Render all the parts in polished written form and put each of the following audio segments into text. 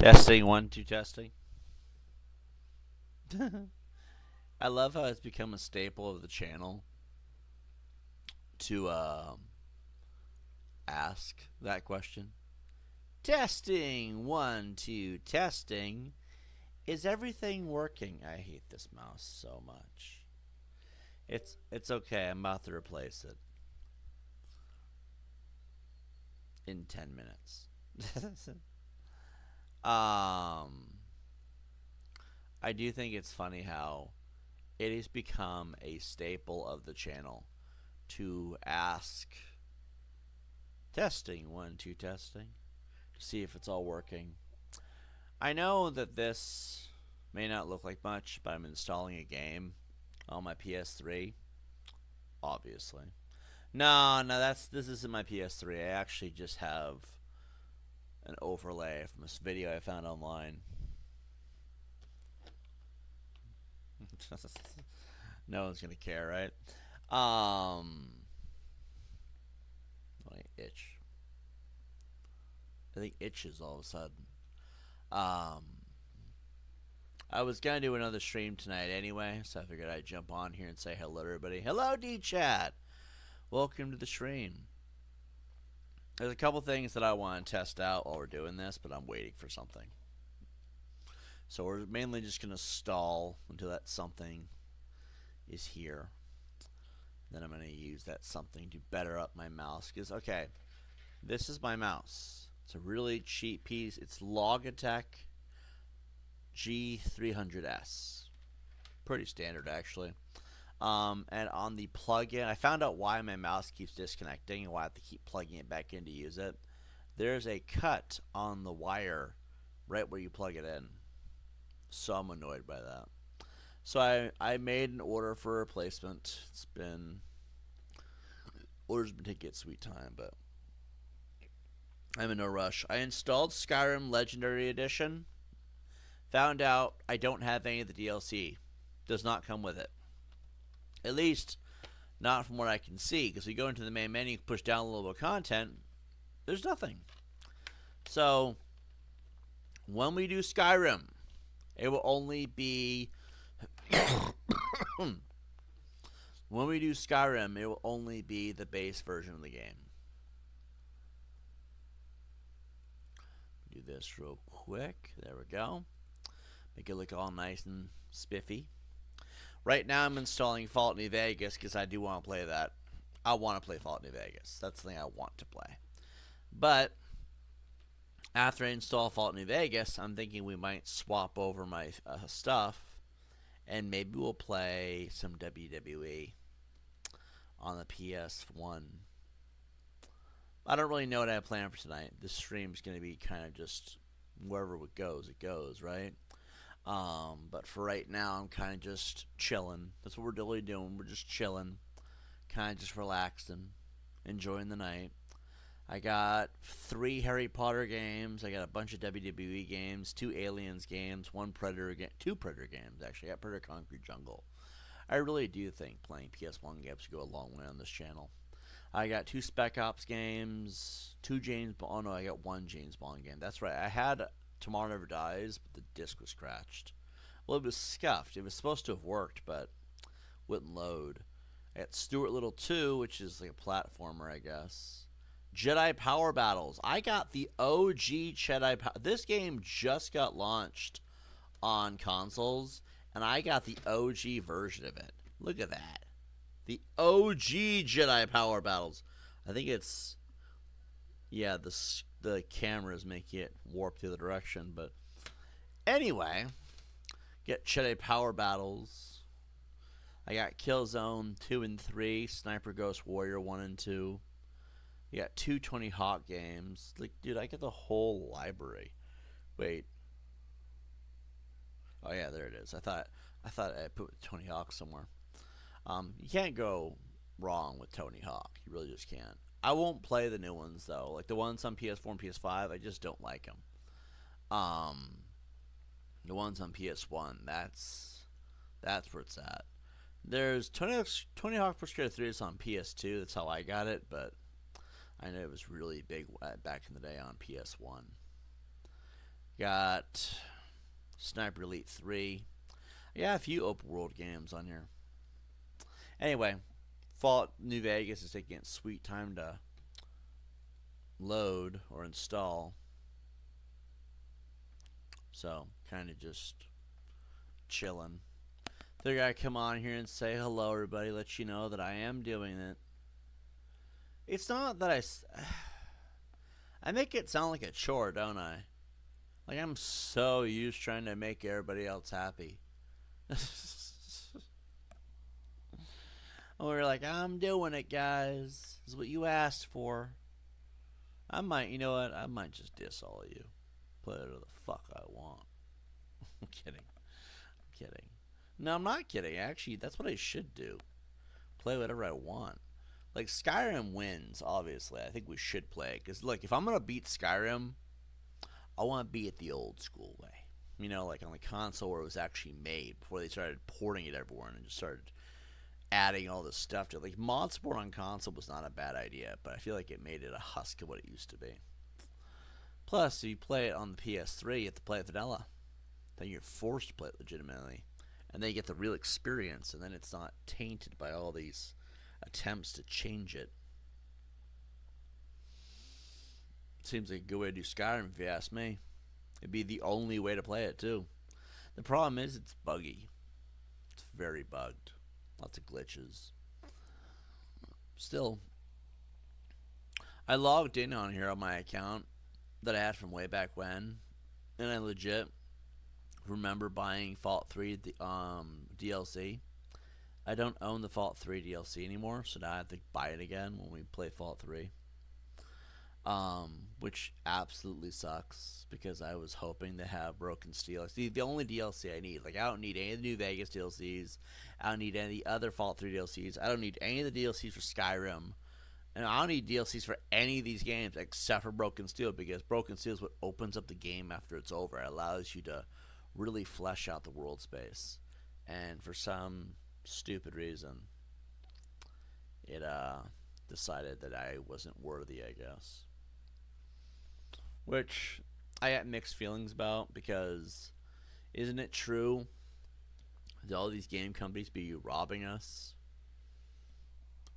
Testing one, two, testing. I love how it's become a staple of the channel to ask that question. Testing one, two, testing. Is everything working? I hate this mouse so much. It's okay. I'm about to replace it in 10 minutes. I do think it's funny how it has become a staple of the channel to ask testing one, two, testing to see if it's all working. I know that this may not look like much, but I'm installing a game on my PS3. Obviously, no, this isn't my PS3. I actually just have an overlay from this video I found online. No one's gonna care, right? My itch. I think itches all of a sudden. I was gonna do another stream tonight anyway, so I figured I'd jump on here and say hello to everybody. Hello, D-Chat! Welcome to the stream. There's a couple things that I want to test out while we're doing this, but I'm waiting for something. So we're mainly just gonna stall until that something is here. Then I'm gonna use that something to better up my mouse. Because, okay, this is my mouse. It's a really cheap piece. It's Logitech G300S. Pretty standard, actually. And on the plug-in, I found out why my mouse keeps disconnecting and why I have to keep plugging it back in to use it. There's a cut on the wire right where you plug it in. So I'm annoyed by that. So I made an order for a replacement. Order's been taking its sweet time, but I'm in no rush. I installed Skyrim Legendary Edition. Found out I don't have any of the DLC. Does not come with it. At least, not from what I can see. Because we go into the main menu, push down a little bit of content, there's nothing. So, when we do Skyrim, it will only be... when we do Skyrim, it will only be the base version of the game. Do this real quick. There we go. Make it look all nice and spiffy. Right now I'm installing Fallout New Vegas because I do want to play that. I want to play Fallout New Vegas. That's the thing I want to play. But after I install Fallout New Vegas, I'm thinking we might swap over my stuff and maybe we'll play some WWE on the PS1. I don't really know what I have planned for tonight. This stream's going to be kind of just wherever it goes, right? But for right now, I'm kind of just chilling. That's what we're really doing. We're just chilling, kind of just relaxing, enjoying the night. I got 3 Harry Potter games. I got a bunch of WWE games, 2 Aliens games, 2 Predator games, actually. I got Predator Concrete Jungle. I really do think playing PS1 games go a long way on this channel. I got 2 Spec Ops games, 2 James Bond. Oh no, I got 1 James Bond game. That's right. I had Tomorrow Never Dies, but the disc was scratched. Well, it was scuffed. It was supposed to have worked, but wouldn't load. I got Stuart Little 2, which is like a platformer, I guess. Jedi Power Battles. I got the OG Jedi Power. This game just got launched on consoles, and I got the OG version of it. Look at that. The OG Jedi Power Battles. I think it's... yeah, the cameras make it warp the other direction, but anyway, get Jedi Power Battles. I got Killzone 2 and 3, Sniper Ghost Warrior 1 and 2. You got 2 Tony Hawk games. Like, dude, I get the whole library. Wait. Oh yeah, there it is. I thought I put Tony Hawk somewhere. You can't go wrong with Tony Hawk. You really just can't. I won't play the new ones though. Like the ones on PS4 and PS5, I just don't like them. The ones on PS1, that's where it's at. There's Tony Hawk Pro Skater 3 is on PS2. That's how I got it, but I know it was really big back in the day on PS1. Got Sniper Elite 3. Yeah, a few open world games on here. Anyway, Fallout New Vegas is taking its sweet time to load or install. So, kind of just chilling. Figured I'd come on here and say hello, everybody, let you know that I am doing it. It's not that I make it sound like a chore, don't I? Like I'm so used to trying to make everybody else happy. And we're like, I'm doing it, guys. This is what you asked for. I might, you know what? I might just diss all of you. Play whatever the fuck I want. I'm kidding. I'm kidding. No, I'm not kidding. Actually, that's what I should do. Play whatever I want. Like, Skyrim wins, obviously. I think we should play it. Because, look, if I'm going to beat Skyrim, I want to beat it the old school way. You know, like on the console where it was actually made before they started porting it everywhere and just started adding all this stuff to it. Like, mod support on console was not a bad idea, but I feel like it made it a husk of what it used to be. Plus, if you play it on the PS3, you have to play it vanilla. Then you're forced to play it legitimately. And then you get the real experience, and then it's not tainted by all these attempts to change it. Seems like a good way to do Skyrim, if you ask me. It'd be the only way to play it, too. The problem is it's buggy. It's very bugged. Lots of glitches. Still, I logged in on here on my account that I had from way back when, and I legit remember buying Fallout 3 DLC. I don't own the Fallout 3 DLC anymore, so now I have to buy it again when we play Fallout 3. Which absolutely sucks because I was hoping to have Broken Steel. See, the only DLC I need, like I don't need any of the New Vegas DLCs. I don't need any other Fallout 3 DLCs. I don't need any of the DLCs for Skyrim. And I don't need DLCs for any of these games except for Broken Steel, because Broken Steel is what opens up the game after it's over. It allows you to really flesh out the world space. And for some stupid reason, it decided that I wasn't worthy, I guess. Which I had mixed feelings about, because isn't it true that all these game companies be robbing us?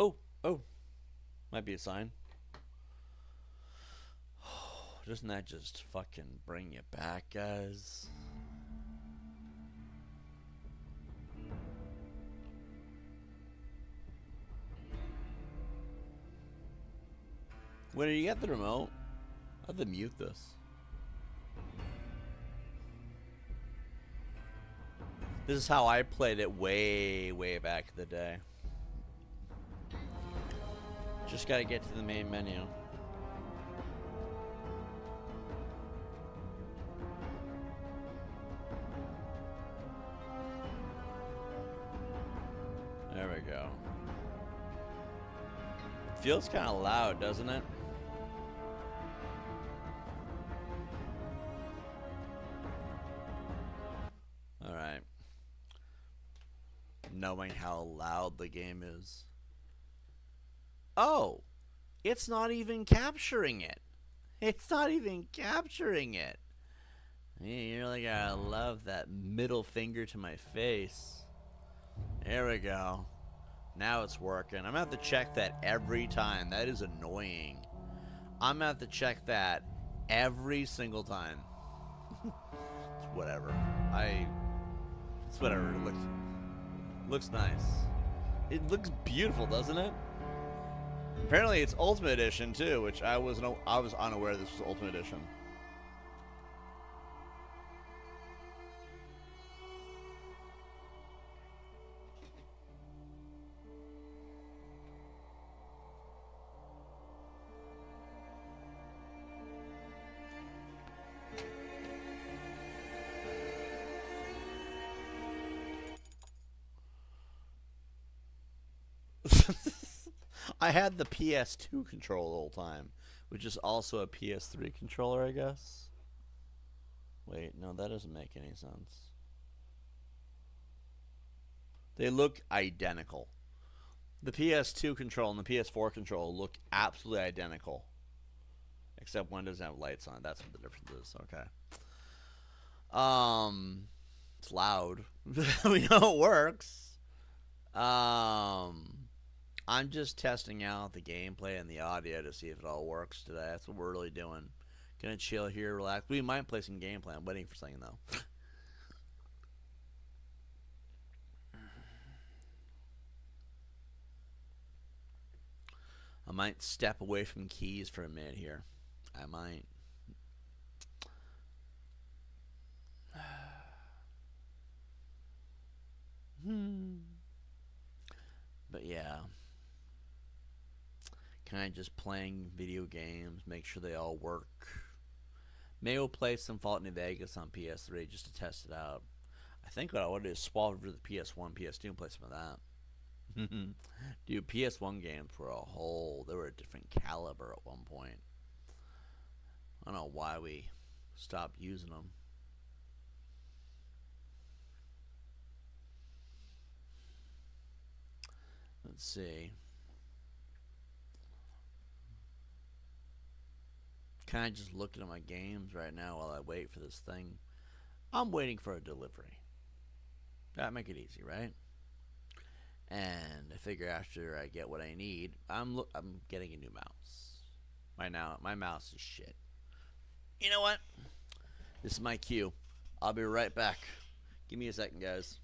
Oh, might be a sign. Doesn't that just fucking bring you back, guys? When you get the remote, I have to mute this. This is how I played it way, way back in the day. Just gotta get to the main menu. There we go. Feels kind of loud, doesn't it? Alright. Knowing how loud the game is. Oh! It's not even capturing it! It's not even capturing it! You really gotta love that middle finger to my face. There we go. Now it's working. I'm gonna have to check that every time. That is annoying. I'm gonna have to check that every single time. It's whatever. It's whatever. It looks nice. It looks beautiful, doesn't it? Apparently it's Ultimate Edition too, which I was unaware this was Ultimate Edition. I had the PS2 controller the whole time, which is also a PS3 controller, I guess. Wait, no, that doesn't make any sense. They look identical. The PS2 controller and the PS4 controller look absolutely identical. Except one doesn't have lights on it. That's what the difference is. Okay. It's loud. We know it works. I'm just testing out the gameplay and the audio to see if it all works today. That's what we're really doing. Gonna chill here, relax. We might play some gameplay. I'm waiting for something though. I might step away from keys for a minute here. I might. But yeah, kind of just playing video games, make sure they all work. Maybe we'll play some Fallout New Vegas on PS3 just to test it out. I think what I want to do is swap over to the PS1, PS2, and play some of that. Dude, PS1 games were they were a different caliber at one point. I don't know why we stopped using them. Let's see. Kind of just looking at my games right now while I wait for this thing. I'm waiting for a delivery. That make it easy, right? And I figure after I get what I need, I'm getting a new mouse. My mouse is shit. You know what? This is my cue. I'll be right back. Give me a second, guys.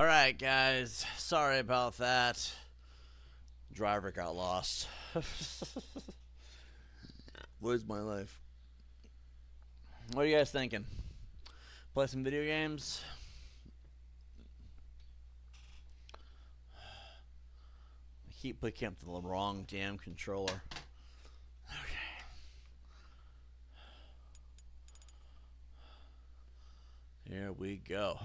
Alright, guys. Sorry about that. Driver got lost. What is my life? What are you guys thinking? Play some video games? I keep picking up the wrong damn controller. Okay. Here we go.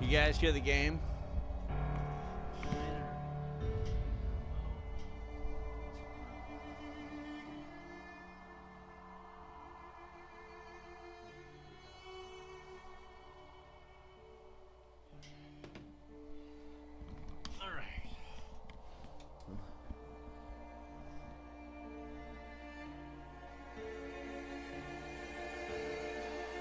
You guys hear the game?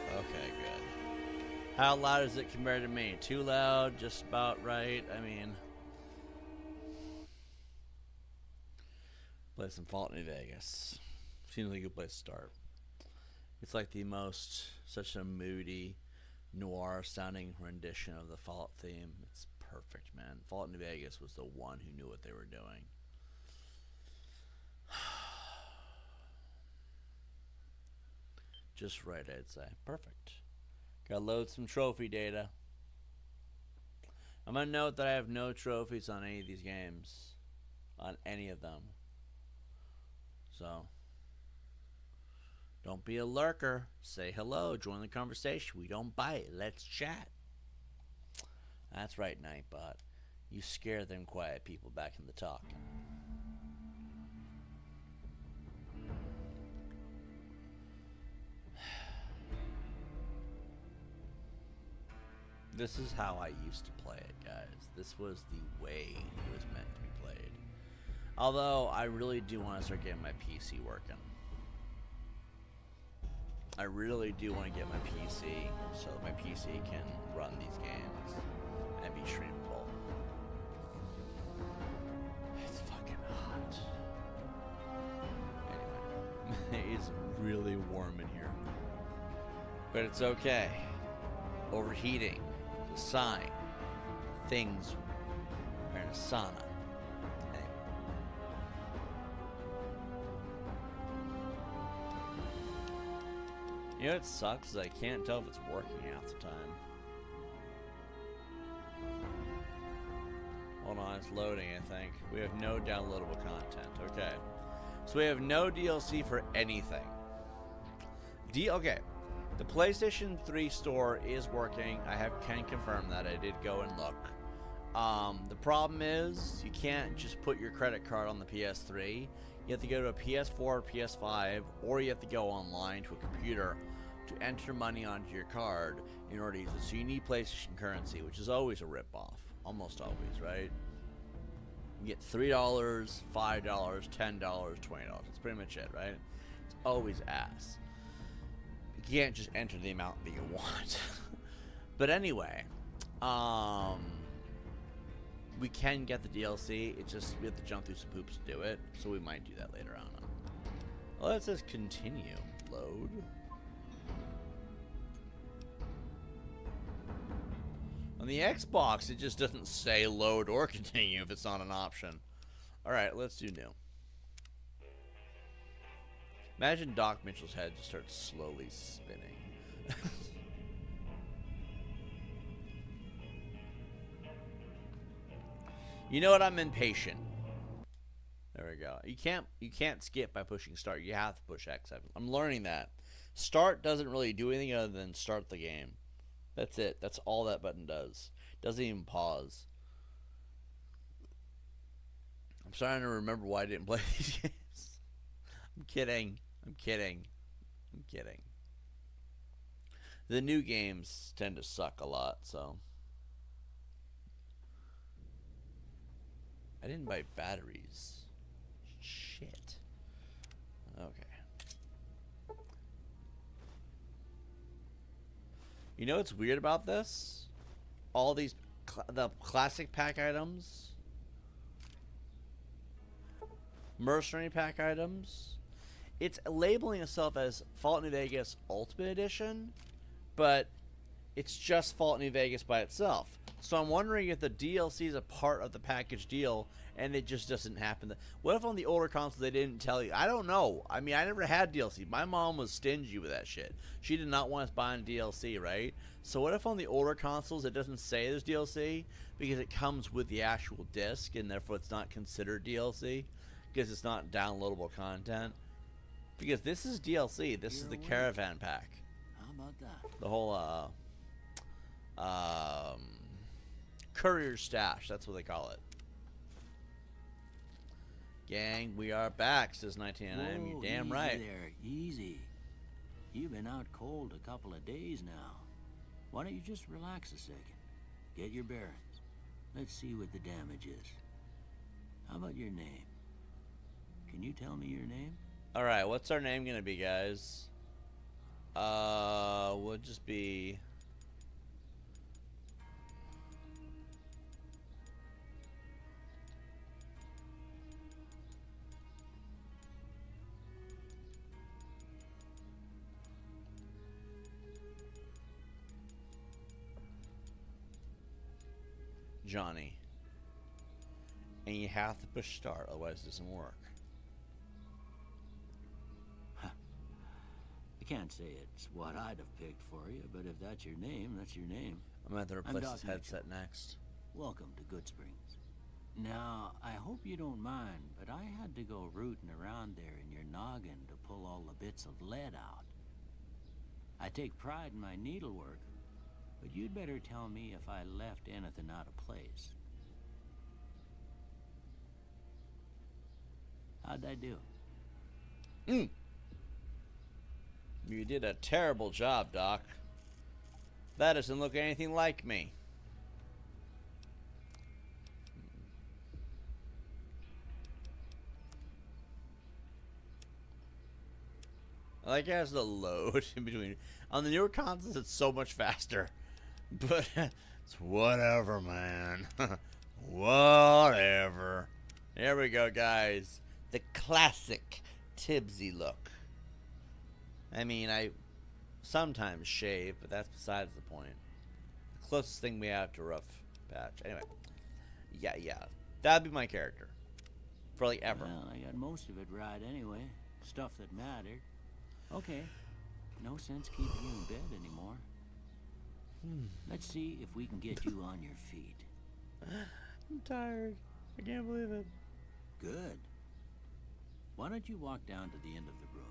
Okay, good. How loud is it compared to me? Too loud? Just about right? I mean... Play some Fallout New Vegas. Seems like a good place to start. It's like the most... Such a moody, noir-sounding rendition of the Fallout theme. It's perfect, man. Fallout New Vegas was the one who knew what they were doing. Just right, I'd say. Perfect. Gotta load some trophy data. I'm gonna note that I have no trophies on any of these games. On any of them. So, don't be a lurker. Say hello. Join the conversation. We don't bite. Let's chat. That's right, Nightbot. You scare them quiet people back in the talk. This is how I used to play it, guys. This was the way it was meant to be played. Although, I really do want to start getting my PC working. I really do want to get my PC so that my PC can run these games and be streamable. It's fucking hot. Anyway, it's really warm in here. But it's okay. Overheating is a sign. Things are in a sauna. Anyway. You know what sucks is I can't tell if it's working half the time. Hold on, it's loading, I think. We have no downloadable content. Okay. So we have no DLC for anything. Okay. The PlayStation 3 store is working. I can confirm that. I did go and look. The problem is you can't just put your credit card on the PS3. You have to go to a PS4 or PS5, or you have to go online to a computer to enter money onto your card in order to use it. So you need PlayStation currency, which is always a ripoff. Almost always, right? You get $3, $5, $10, $20. That's pretty much it, right? It's always ass. You can't just enter the amount that you want. But anyway, we can get the DLC. It's just we have to jump through some hoops to do it. So we might do that later on. Well, it says continue. Load. On the Xbox, it just doesn't say load or continue if it's not an option. Alright, let's do new. Imagine Doc Mitchell's head just starts slowly spinning. You know what? I'm impatient. There we go. You can't skip by pushing start. You have to push X. I'm learning that. Start doesn't really do anything other than start the game. That's it. That's all that button does. It doesn't even pause. I'm starting to remember why I didn't play these games. I'm kidding. I'm kidding. I'm kidding. The new games tend to suck a lot, so. I didn't buy batteries. Shit. Okay. You know what's weird about this? All these the classic pack items, mercenary pack items. It's labeling itself as Fallout New Vegas Ultimate Edition, but it's just Fallout New Vegas by itself. So I'm wondering if the DLC is a part of the package deal and it just doesn't happen. What if on the older consoles they didn't tell you? I don't know. I mean, I never had DLC. My mom was stingy with that shit. She did not want us buying DLC, right? So what if on the older consoles it doesn't say there's DLC because it comes with the actual disc and therefore it's not considered DLC because it's not downloadable content? Because this is DLC. This is the caravan pack. How about that? The whole courier stash. That's what they call it. Gang, we are back, says 1999. You're damn right. Easy there, easy. You've been out cold a couple of days now. Why don't you just relax a second? Get your bearings. Let's see what the damage is. How about your name? Can you tell me your name? Alright, what's our name gonna be, guys? We'll just be... Johnny. And you have to push start, otherwise it doesn't work. I can't say it's what I'd have picked for you, but if that's your name, that's your name. I'm gonna have to replace this headset next. Welcome to Good Springs. Now, I hope you don't mind, but I had to go rooting around there in your noggin to pull all the bits of lead out. I take pride in my needlework, but you'd better tell me if I left anything out of place. How'd I do? You did a terrible job, Doc. That doesn't look anything like me. I like it has the load in between. On the newer consoles, it's so much faster. But it's whatever, man. Whatever. There we go, guys. The classic Tibbsy look. I mean, I sometimes shave, but that's besides the point. The closest thing we have to rough patch. Anyway. Yeah. That'd be my character. For like ever. Well, I got most of it right anyway. Stuff that mattered. Okay. No sense keeping you in bed anymore. Let's see if we can get you on your feet. I'm tired. I can't believe it. Good. Why don't you walk down to the end of the room?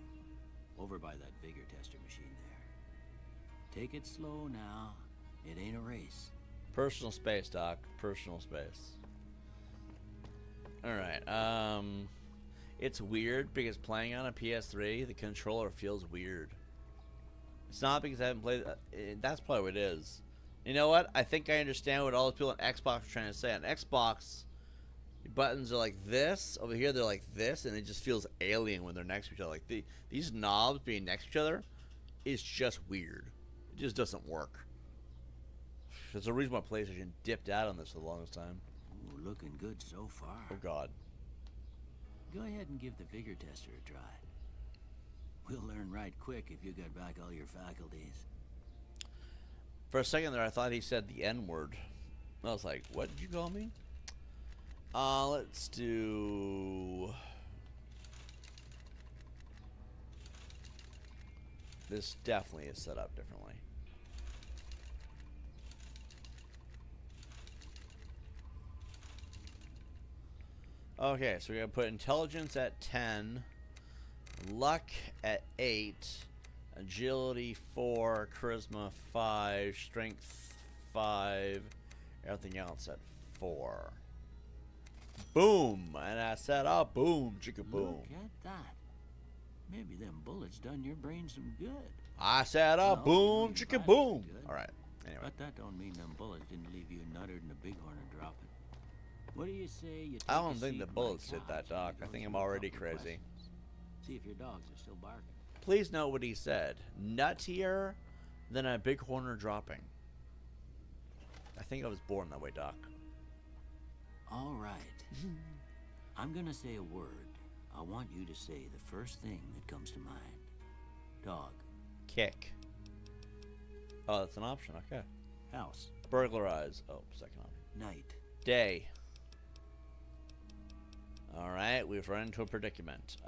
Over by that vigor tester machine there. Take it slow now. It ain't a race. Personal space, Doc. Personal space. Alright, it's weird because playing on a PS3, the controller feels weird. It's not because I haven't played... that's probably what it is. You know what? I think I understand what all the people on Xbox are trying to say. On Xbox, the buttons are like this. Over here, they're like this, and it just feels alien when they're next to each other. Like, these knobs being next to each other is just weird. It just doesn't work. There's a reason why PlayStation dipped out on this for the longest time. Ooh, looking good so far. Oh, God. Go ahead and give the vigor tester a try. We'll learn right quick if you got back all your faculties. For a second there, I thought he said the N-word. I was like, what did you call me? Let's do... This definitely is set up differently. Okay, so we're going to put intelligence at 10, luck at 8, agility 4, charisma 5, strength 5, everything else at 4. Boom! And I said, oh, boom, chicka boom. Look at that. Maybe them bullets done your brain some good. I said, oh, boom, chicka boom. All right, anyway. But that don't mean them bullets didn't leave you nuttered and a bighorn are dropping. What do you say you take I don't a think seat the on my bullets did that, couch and Doc. we I go think I'm through a already couple of crazy. questions? See if your dogs are still barking. Please note what he said. Nuttier then a big horn dropping. I think I was born that way, Doc. All right. I'm gonna say a word. I want you to say the first thing that comes to mind. Dog. Kick. Oh, that's an option. Okay. House. Burglarize. Oh, second option. Night. Day. All right, we've run into a predicament.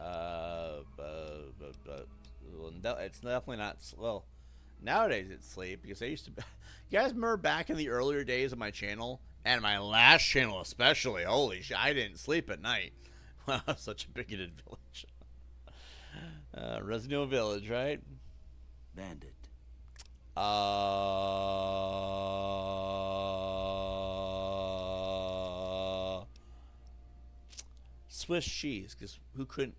It's definitely not. Well, nowadays it's sleep because I used to. You guys remember back in the earlier days of my channel and my last channel especially? Holy shit! I didn't sleep at night. Wow, such a bigoted village. Resident Evil Village, right? Bandit. Swiss cheese, because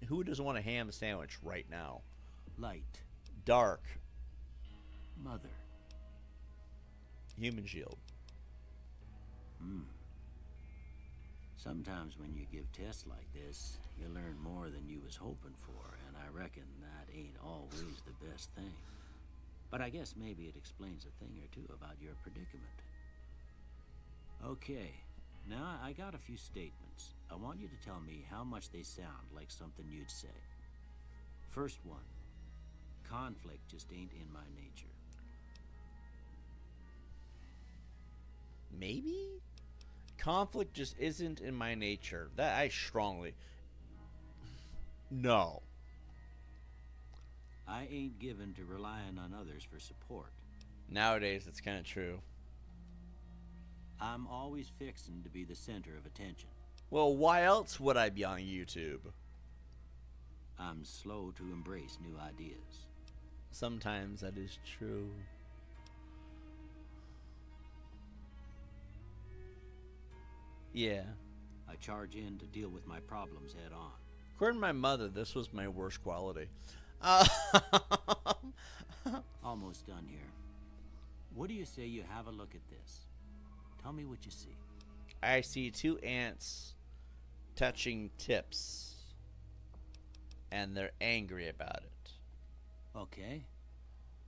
who doesn't want a ham sandwich right now? Light. Dark. Mother. Human shield. Sometimes when you give tests like this, you learn more than you was hoping for, and I reckon that ain't always the best thing. But I guess maybe it explains a thing or two about your predicament. Okay, now I got a few statements. I want you to tell me how much they sound like something you'd say. First one, conflict just ain't in my nature. Maybe? Conflict just isn't in my nature. That I strongly... No. I ain't given to relying on others for support. Nowadays, it's kind of true. I'm always fixing to be the center of attention. Well, why else would I be on YouTube? I'm slow to embrace new ideas. Sometimes that is true. Yeah. I charge in to deal with my problems head on. According to my mother, this was my worst quality. Almost done here. What do you say you have a look at this? Tell me what you see. I see two ants touching tips, and they're angry about it. Okay.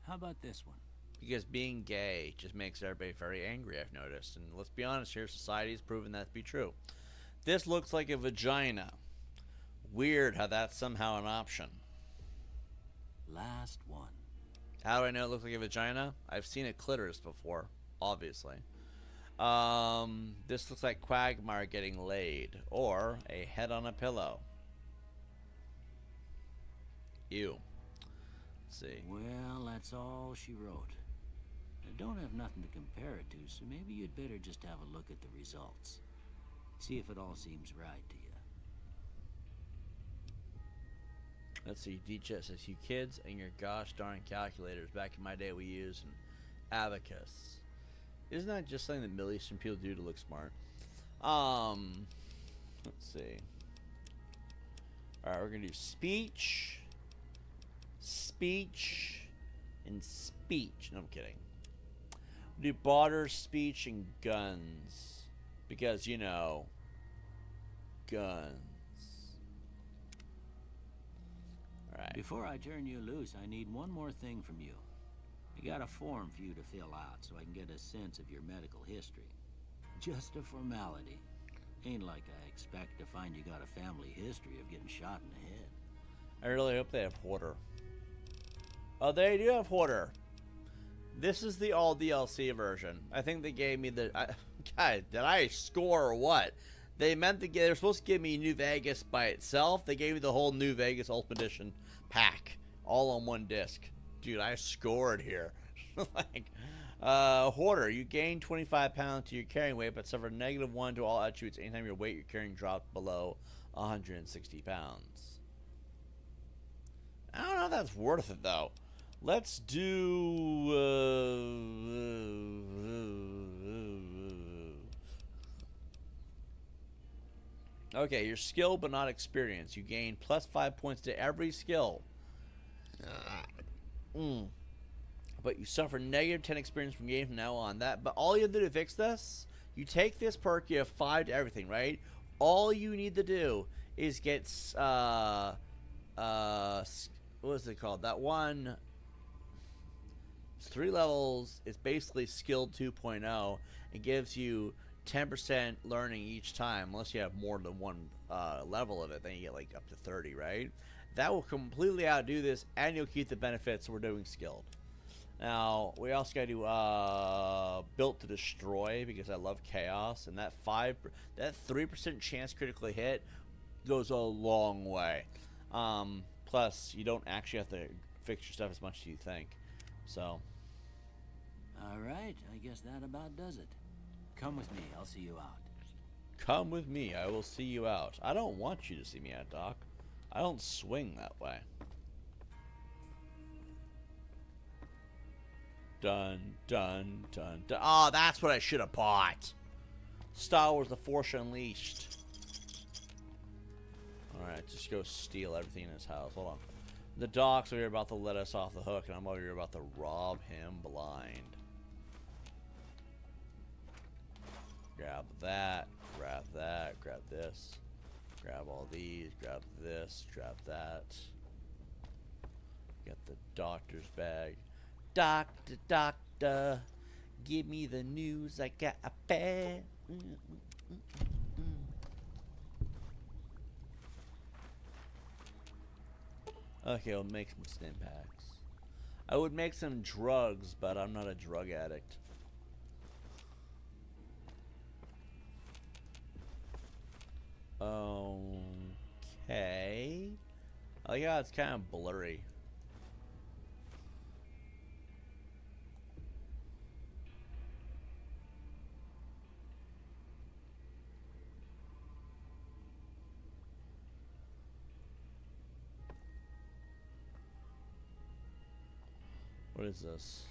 How about this one? Because being gay just makes everybody very angry, I've noticed. And let's be honest here, society's proven that to be true. This looks like a vagina. Weird how that's somehow an option. Last one. How do I know it looks like a vagina? I've seen a clitoris before, obviously. This looks like Quagmire getting laid. Or a head on a pillow. Ew. Let's see. Well, that's all she wrote. I don't have nothing to compare it to, so maybe you'd better just have a look at the results. See if it all seems right to you. Let's see. DJ says, you kids and your gosh darn calculators. Back in my day, we used an abacus. Isn't that just something that Middle Eastern people do to look smart? Let's see. All right, we're gonna do speech, speech, and speech. No, I'm kidding. We'll do barter, speech, and guns, because you know, guns. All right. Before I turn you loose, I need one more thing from you. I got a form for you to fill out so I can get a sense of your medical history. Just a formality. Ain't like I expect to find you got a family history of getting shot in the head. I really hope they have Hoarder. Oh, they do have Hoarder. This is the all DLC version. I think they gave me the... God, did I score or what? They were supposed to give me New Vegas by itself. They gave me the whole New Vegas Ultimate Edition pack. All on one disc. Dude, I scored here. Like, Hoarder, you gain 25 pounds to your carrying weight, but suffer -1 to all attributes anytime your weight you're carrying drops below 160 pounds. I don't know if that's worth it, though. Let's do... Okay, your skill but not experience. You gain +5 points to every skill. But you suffer -10 experience from game from now on. But all you have to do to fix this, you take this perk, you have 5 to everything, right? All you need to do is get what is it called? That one It's 3 levels. It's basically skilled 2.0. It gives you 10% learning each time, unless you have more than one level of it. Then you get like up to 30, right? That will completely outdo this, and you'll keep the benefits. We're doing skilled. Now we also got to do built to destroy because I love chaos, and that 3% chance critically hit goes a long way. Plus, you don't actually have to fix your stuff as much as you think. So. All right, I guess that about does it. Come with me, I'll see you out. Come with me, I will see you out. I don't want you to see me out, Doc. I don't swing that way. Dun, dun, dun, dun. Oh, that's what I should have bought. Star Wars The Force Unleashed. Alright, just go steal everything in his house. Hold on. The Doc's over here about to let us off the hook, and I'm over here about to rob him blind. Grab that, grab this, grab all these, grab this, grab that. Get the doctor's bag. Doctor, doctor, give me the news, I got a bad. Okay, I'll make some stim packs. I would make some drugs, but I'm not a drug addict. Okay. Oh yeah, it's kind of blurry. What is this?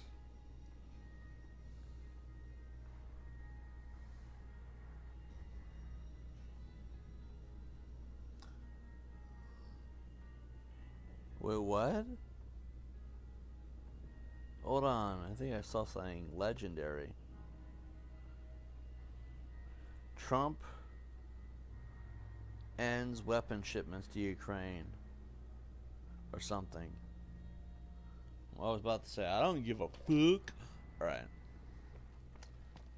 Wait, what? Hold on, I think I saw something legendary. Trump ends weapon shipments to Ukraine. Or something. Well, I was about to say, I don't give a fuck. Alright.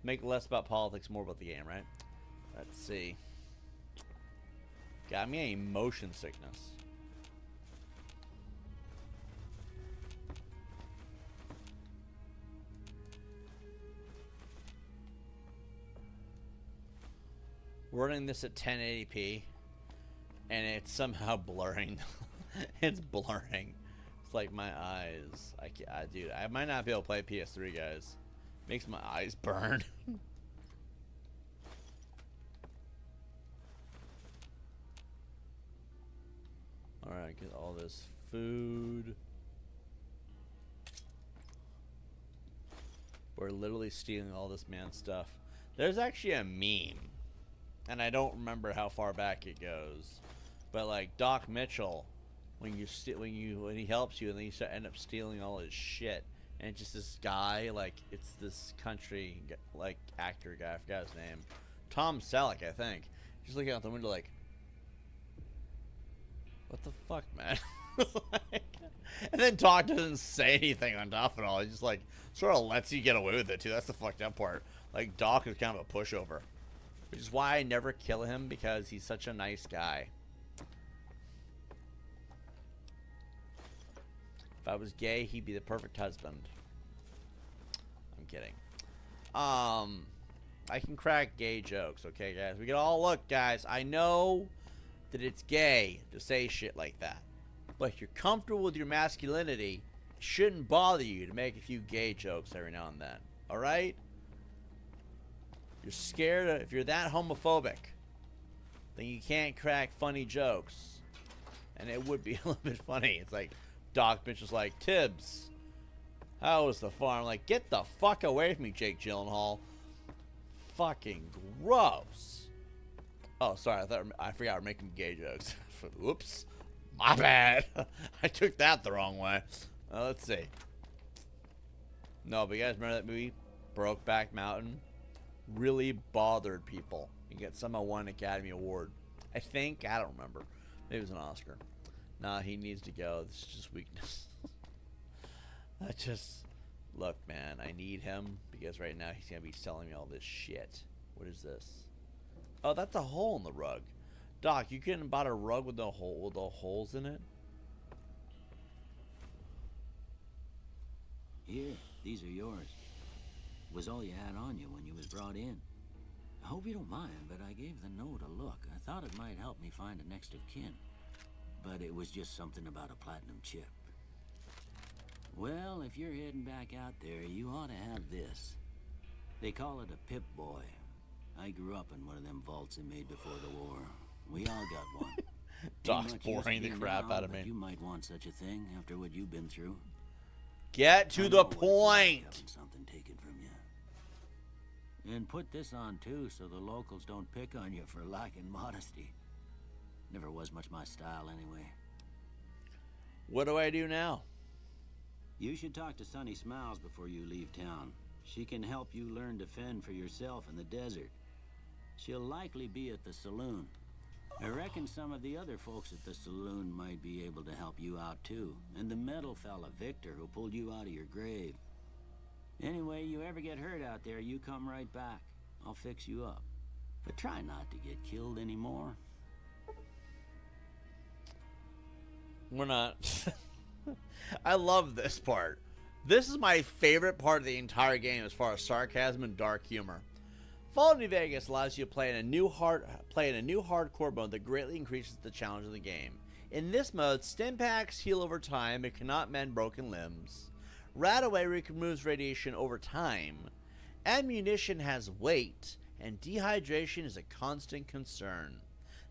Make less about politics, more about the game, right? Let's see. Got me a motion sickness. We're running this at 1080p, and it's somehow blurring. It's blurring. It's like my eyes. Dude, I might not be able to play PS3, guys. Makes my eyes burn. Alright, get all this food. We're literally stealing all this man's stuff. There's actually a meme, and I don't remember how far back it goes, but like Doc Mitchell, when he helps you, and then you end up stealing all his shit, and it's just this guy, like it's this country like actor guy, I forgot his name, Tom Selleck, I think, just looking out the window like, what the fuck, man? And then Doc doesn't say anything on top of it all. He just like sort of lets you get away with it too. That's the fucked up part. Like Doc is kind of a pushover, which is why I never kill him, because he's such a nice guy. If I was gay, he'd be the perfect husband. I'm kidding. I can crack gay jokes, okay, guys? We can all look, guys. I know that it's gay to say shit like that, but if you're comfortable with your masculinity, it shouldn't bother you to make a few gay jokes every now and then. All right? You're scared of, if you're that homophobic, then you can't crack funny jokes. And it would be a little bit funny. It's like Doc Mitchell's like, Tibbs, how was the farm? Like, get the fuck away from me, Jake Gyllenhaal. Fucking gross. Oh, sorry. I forgot we're making gay jokes. Whoops. My bad. I took that the wrong way. Let's see. No, but you guys remember that movie? Brokeback Mountain? Really bothered people. You get somehow won an Academy Award. I think. I don't remember. Maybe it was an Oscar. Nah, he needs to go. This is just weakness. Look, man, I need him because right now he's gonna be selling me all this shit. What is this? Oh, that's a hole in the rug. Doc, you couldn't buy a rug with no holes in it? Here, these are yours. Was all you had on you when you was brought in. I hope you don't mind, but I gave the note a look. I thought it might help me find a next of kin. But it was just something about a platinum chip. Well, if you're heading back out there, you ought to have this. They call it a Pip-Boy. I grew up in one of them vaults they made before the war. We all got one. Doc's Ain't much boring the use crap now, out of but me. You might want such a thing after what you've been through. Get to I the know what it's like point. having something taken from you. And put this on too, so the locals don't pick on you for lacking modesty. Never was much my style anyway. What do I do now? You should talk to Sunny Smiles before you leave town. She can help you learn to fend for yourself in the desert. She'll likely be at the saloon. I reckon some of the other folks at the saloon might be able to help you out too. And the metal fella, Victor, who pulled you out of your grave. Anyway, you ever get hurt out there, you come right back. I'll fix you up. But try not to get killed anymore. We're not. I love this part. This is my favorite part of the entire game as far as sarcasm and dark humor. Fallout New Vegas allows you to play in a new hardcore mode that greatly increases the challenge of the game. In this mode, stim packs heal over time and cannot mend broken limbs. Radaway removes radiation over time. Ammunition has weight, and dehydration is a constant concern.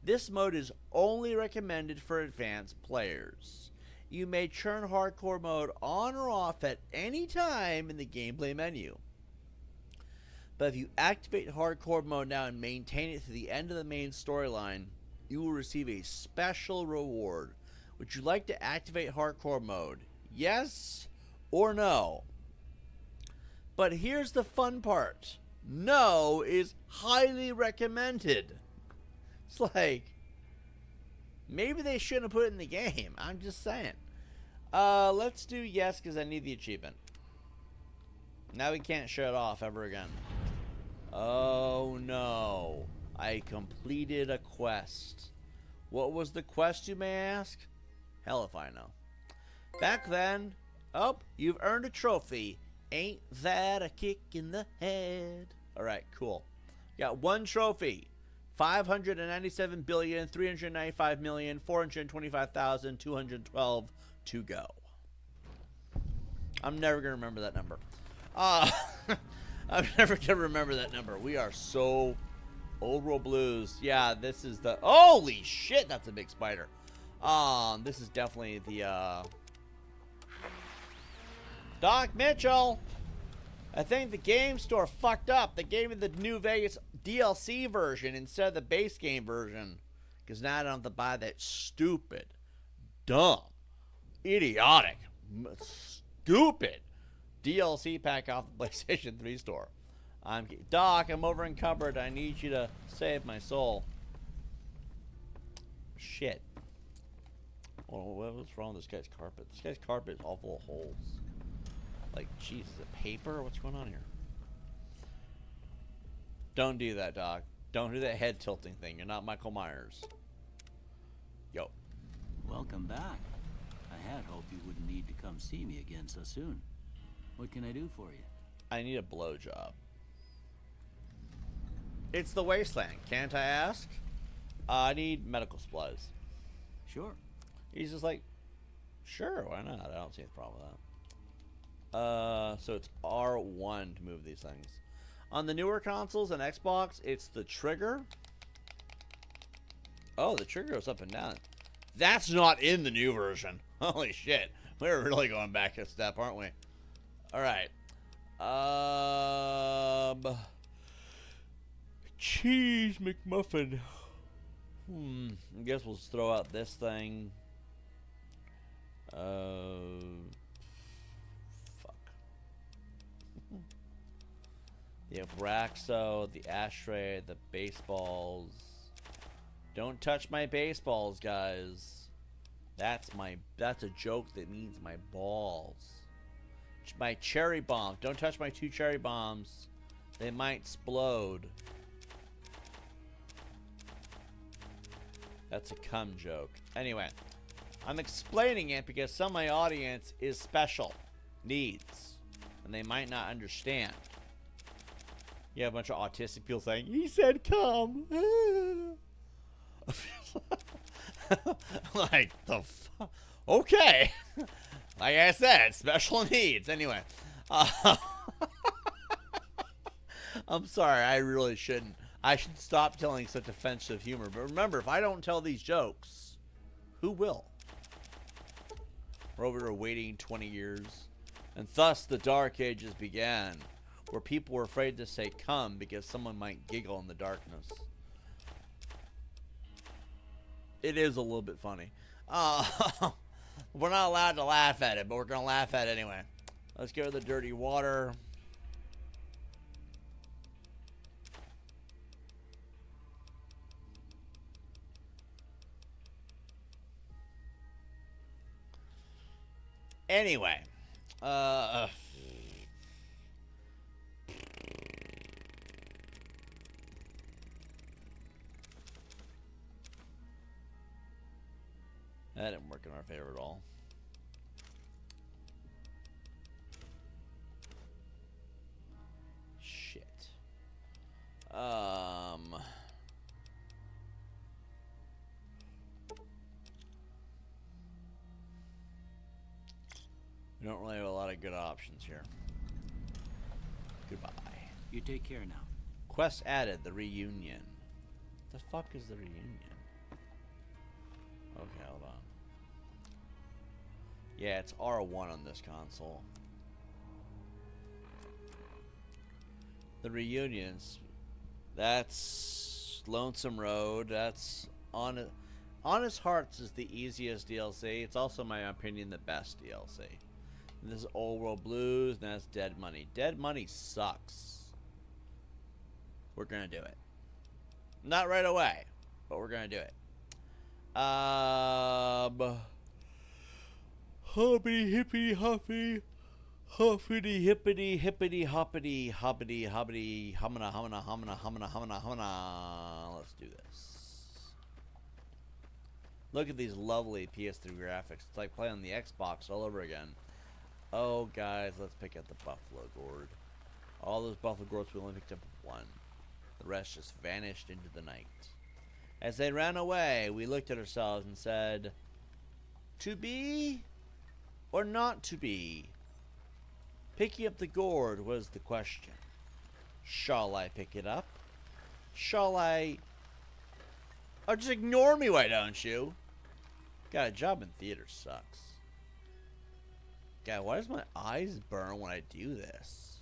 This mode is only recommended for advanced players. You may turn hardcore mode on or off at any time in the gameplay menu. But if you activate hardcore mode now and maintain it to the end of the main storyline, you will receive a special reward. Would you like to activate hardcore mode? Yes or no? But here's the fun part. No is highly recommended. It's like, maybe they shouldn't have put it in the game. I'm just saying. Let's do yes because I need the achievement. Now we can't shut it off ever again. Oh no. I completed a quest. What was the quest, you may ask? Hell if I know. Back then, oh, you've earned a trophy. Ain't that a kick in the head? Alright, cool. Got one trophy. 597,395,425,212 to go. I'm never going to remember that number. I'm never going to remember that number. We are so Old World Blues. Yeah, this is the... Holy shit, that's a big spider. This is definitely the, Doc Mitchell! I think the game store fucked up. They gave me the New Vegas DLC version instead of the base game version. Because now I don't have to buy that stupid, dumb, idiotic, stupid DLC pack off the PlayStation 3 store. Doc, I'm over encumbered. I need you to save my soul. Shit. What's wrong with this guy's carpet? This guy's carpet is all full of holes. Like, jeez, is it paper? What's going on here? Don't do that, Doc. Don't do that head tilting thing. You're not Michael Myers. Yo. Welcome back. I had hoped you wouldn't need to come see me again so soon. What can I do for you? I need a blowjob. It's the wasteland. Can't I ask? I need medical supplies. Sure. He's just like, sure, why not? I don't see a problem with that. So it's R1 to move these things. On the newer consoles and Xbox, it's the trigger. Oh, the trigger goes up and down. That's not in the new version. Holy shit. We're really going back a step, aren't we? Alright. Cheese McMuffin. I guess we'll just throw out this thing. The Abraxo, the ashtray, the baseballs. Don't touch my baseballs, guys. That's a joke that means my balls. My cherry bomb. Don't touch my 2 cherry bombs. They might explode. That's a cum joke. Anyway, I'm explaining it because some of my audience is special needs, and they might not understand. You have a bunch of autistic people saying, "He said cum." Like, the fuck? Okay. Like I said, special needs. Anyway. I'm sorry, I really shouldn't. I should stop telling such offensive humor. But remember, if I don't tell these jokes, who will? We're over here waiting 20 years. And thus the Dark Ages began, where people were afraid to say come because someone might giggle in the darkness. It is a little bit funny. We're not allowed to laugh at it, but we're going to laugh at it anyway. Let's go to the dirty water. Anyway, that didn't work in our favor at all. Shit. We don't really have a lot of good options here. Goodbye. You take care now. Quest added, the reunion. The fuck is the reunion? Okay, hold on. Yeah, it's R1 on this console. The reunions. That's Lonesome Road. That's Honest Hearts is the easiest DLC. It's also, in my opinion, the best DLC. And this is Old World Blues, and that's Dead Money. Dead Money sucks. We're gonna do it. Not right away, but we're gonna do it. Hoppity hippity hoppy. Hoppity hippity hippity hoppity hoppity hoppity humana humana humana humana humana humana. Let's do this. Look at these lovely PS3 graphics. It's like playing on the Xbox all over again. Oh, guys, let's pick up the Buffalo Gourd. All those Buffalo Gourds, we only picked up 1. The rest just vanished into the night. As they ran away, we looked at ourselves and said, to be or not to be? Picking up the gourd was the question. Shall I pick it up? Shall I... Or just ignore me, why don't you? God, a job in theater sucks. God, why does my eyes burn when I do this?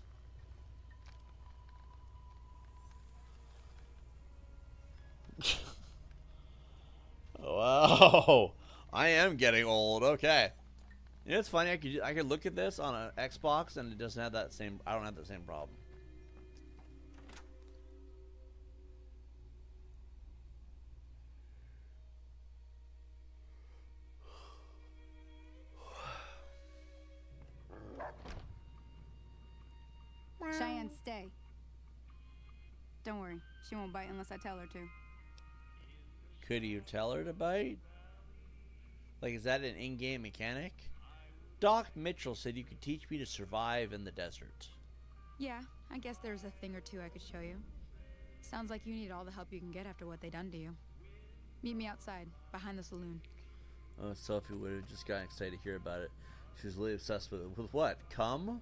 Wow, I am getting old. Okay, yeah, it's funny. I could look at this on an Xbox and it doesn't have that same. I don't have the same problem. Cheyenne, stay. Don't worry, she won't bite unless I tell her to. Could you tell her to bite? Like, is that an in-game mechanic? Doc Mitchell said you could teach me to survive in the desert. Yeah, I guess there's a thing or two I could show you. Sounds like you need all the help you can get after what they done to you. Meet me outside, behind the saloon. Oh, Sophie would have just gotten excited to hear about it. She was really obsessed with it. With what? Cum?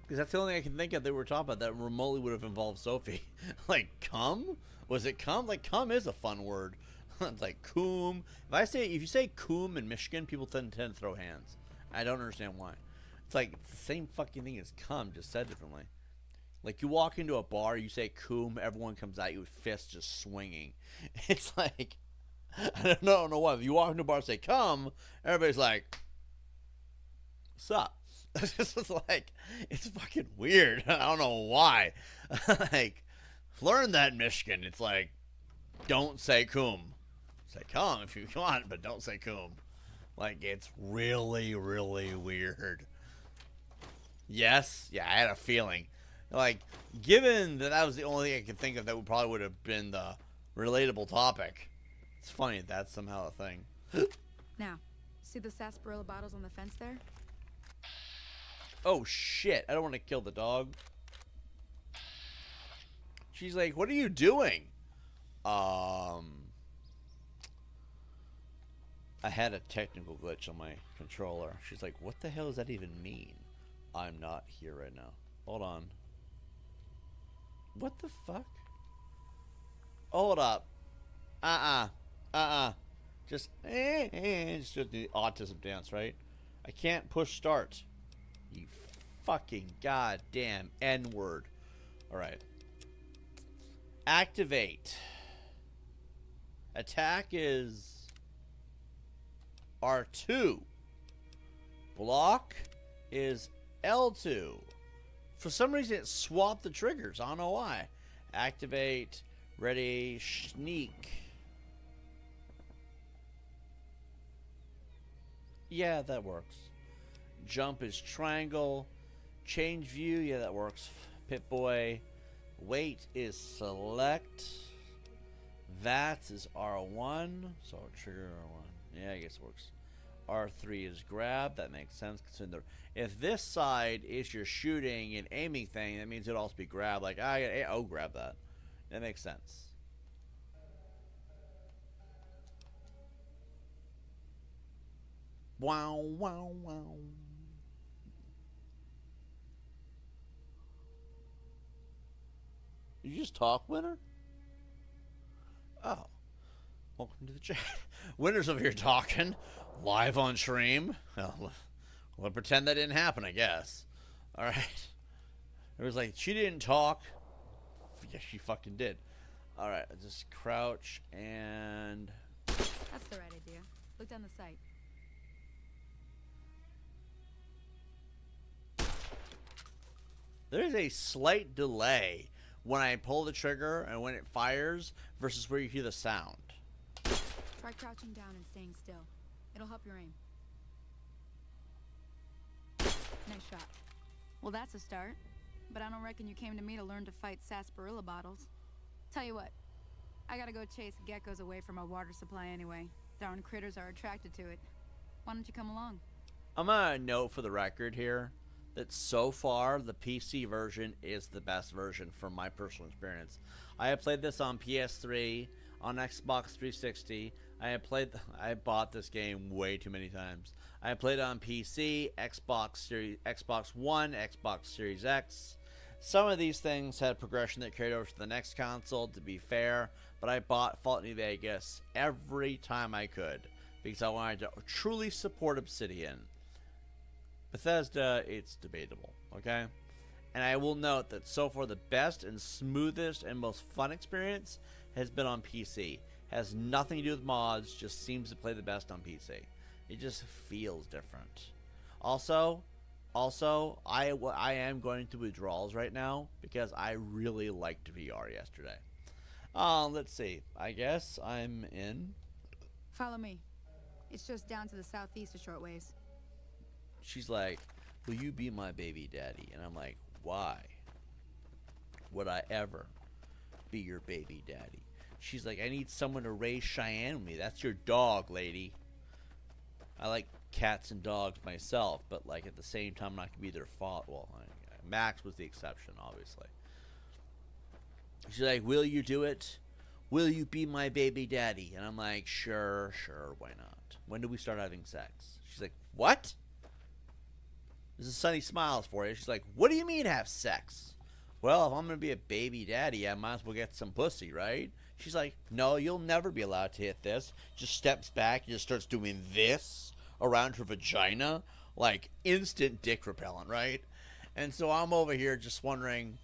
Because that's the only thing I can think of that we're talking about that remotely would have involved Sophie. Like, cum? Was it cum? Like, cum is a fun word. It's like coom. If you say coom in Michigan, people tend to throw hands. I don't understand why. It's like it's the same fucking thing as cum, just said differently. Like, you walk into a bar, you say coom, everyone comes at you with fists just swinging. It's like, I don't know why. If you walk into a bar and say cum, everybody's like, what's up? It's just like, it's fucking weird. I don't know why. Like, learn that in Michigan. It's like, don't say coom. Say cum if you want, but don't say coom. Like, it's really, really weird. Yes. Yeah, I had a feeling. Like, given that that was the only thing I could think of that would have been the relatable topic. It's funny that's somehow a thing. Now, see the sarsaparilla bottles on the fence there? Oh shit! I don't want to kill the dog. She's like, "What are you doing?" I had a technical glitch on my controller. She's like, "What the hell does that even mean?" I'm not here right now. Hold on. What the fuck? Hold up. Just just the autism dance, right? I can't push start. You fucking goddamn N-word. Alright. Activate. Attack is R2. Block is L2. For some reason it swapped the triggers. I don't know why. Activate. Ready. Sneak. Yeah, that works. Jump is triangle. Change view. Yeah, that works. Pip-Boy. Wait is select. VATS is R1. So trigger R1. Yeah, I guess it works. R3 is grab. That makes sense. If this side is your shooting and aiming thing, that means it'll also be grab. Like, oh, grab that. That makes sense. Wow, wow, wow. Did you just talk, Winner? Oh. Welcome to the chat. Winner's over here talking. Live on stream. Well, we'll pretend that didn't happen, I guess. Alright. It was like, she didn't talk. Yeah, she fucking did. Alright, just crouch and... That's the right idea. Look down the sight. There's a slight delay when I pull the trigger and when it fires versus where you hear the sound. Try crouching down and staying still. It'll help your aim. Nice shot. Well, that's a start. But I don't reckon you came to me to learn to fight sarsaparilla bottles. Tell you what, I gotta go chase geckos away from our water supply anyway. Darn critters are attracted to it. Why don't you come along? I'm gonna note for the record here that so far the PC version is the best version from my personal experience. I have played this on PS3, on Xbox 360. I bought this game way too many times. I played it on PC, Xbox One, Xbox Series X. Some of these things had progression that carried over to the next console, to be fair, but I bought Fallout New Vegas every time I could because I wanted to truly support Obsidian. Bethesda, it's debatable, okay? And I will note that so far the best and smoothest and most fun experience has been on PC. Has nothing to do with mods, just seems to play the best on PC. It just feels different. Also, I am going through withdrawals right now because I really liked VR yesterday. Let's see. I guess I'm in. Follow me. It's just down to the southeast a short ways. She's like, "Will you be my baby daddy?" And I'm like, "Why would I ever be your baby daddy?" She's like, "I need someone to raise Cheyenne with me." That's your dog, lady. I like cats and dogs myself, but like at the same time, I'm not gonna be their fault. Well, Max was the exception, obviously. She's like, "Will you do it? Will you be my baby daddy?" And I'm like, sure, why not? When do we start having sex? She's like, "What?" This is Sunny Smiles for you. She's like, "What do you mean have sex?" Well, if I'm going to be a baby daddy, I might as well get some pussy, right? She's like, "No, you'll never be allowed to hit this." Just steps back and just starts doing this around her vagina. Like, instant dick repellent, right? And so I'm over here just wondering,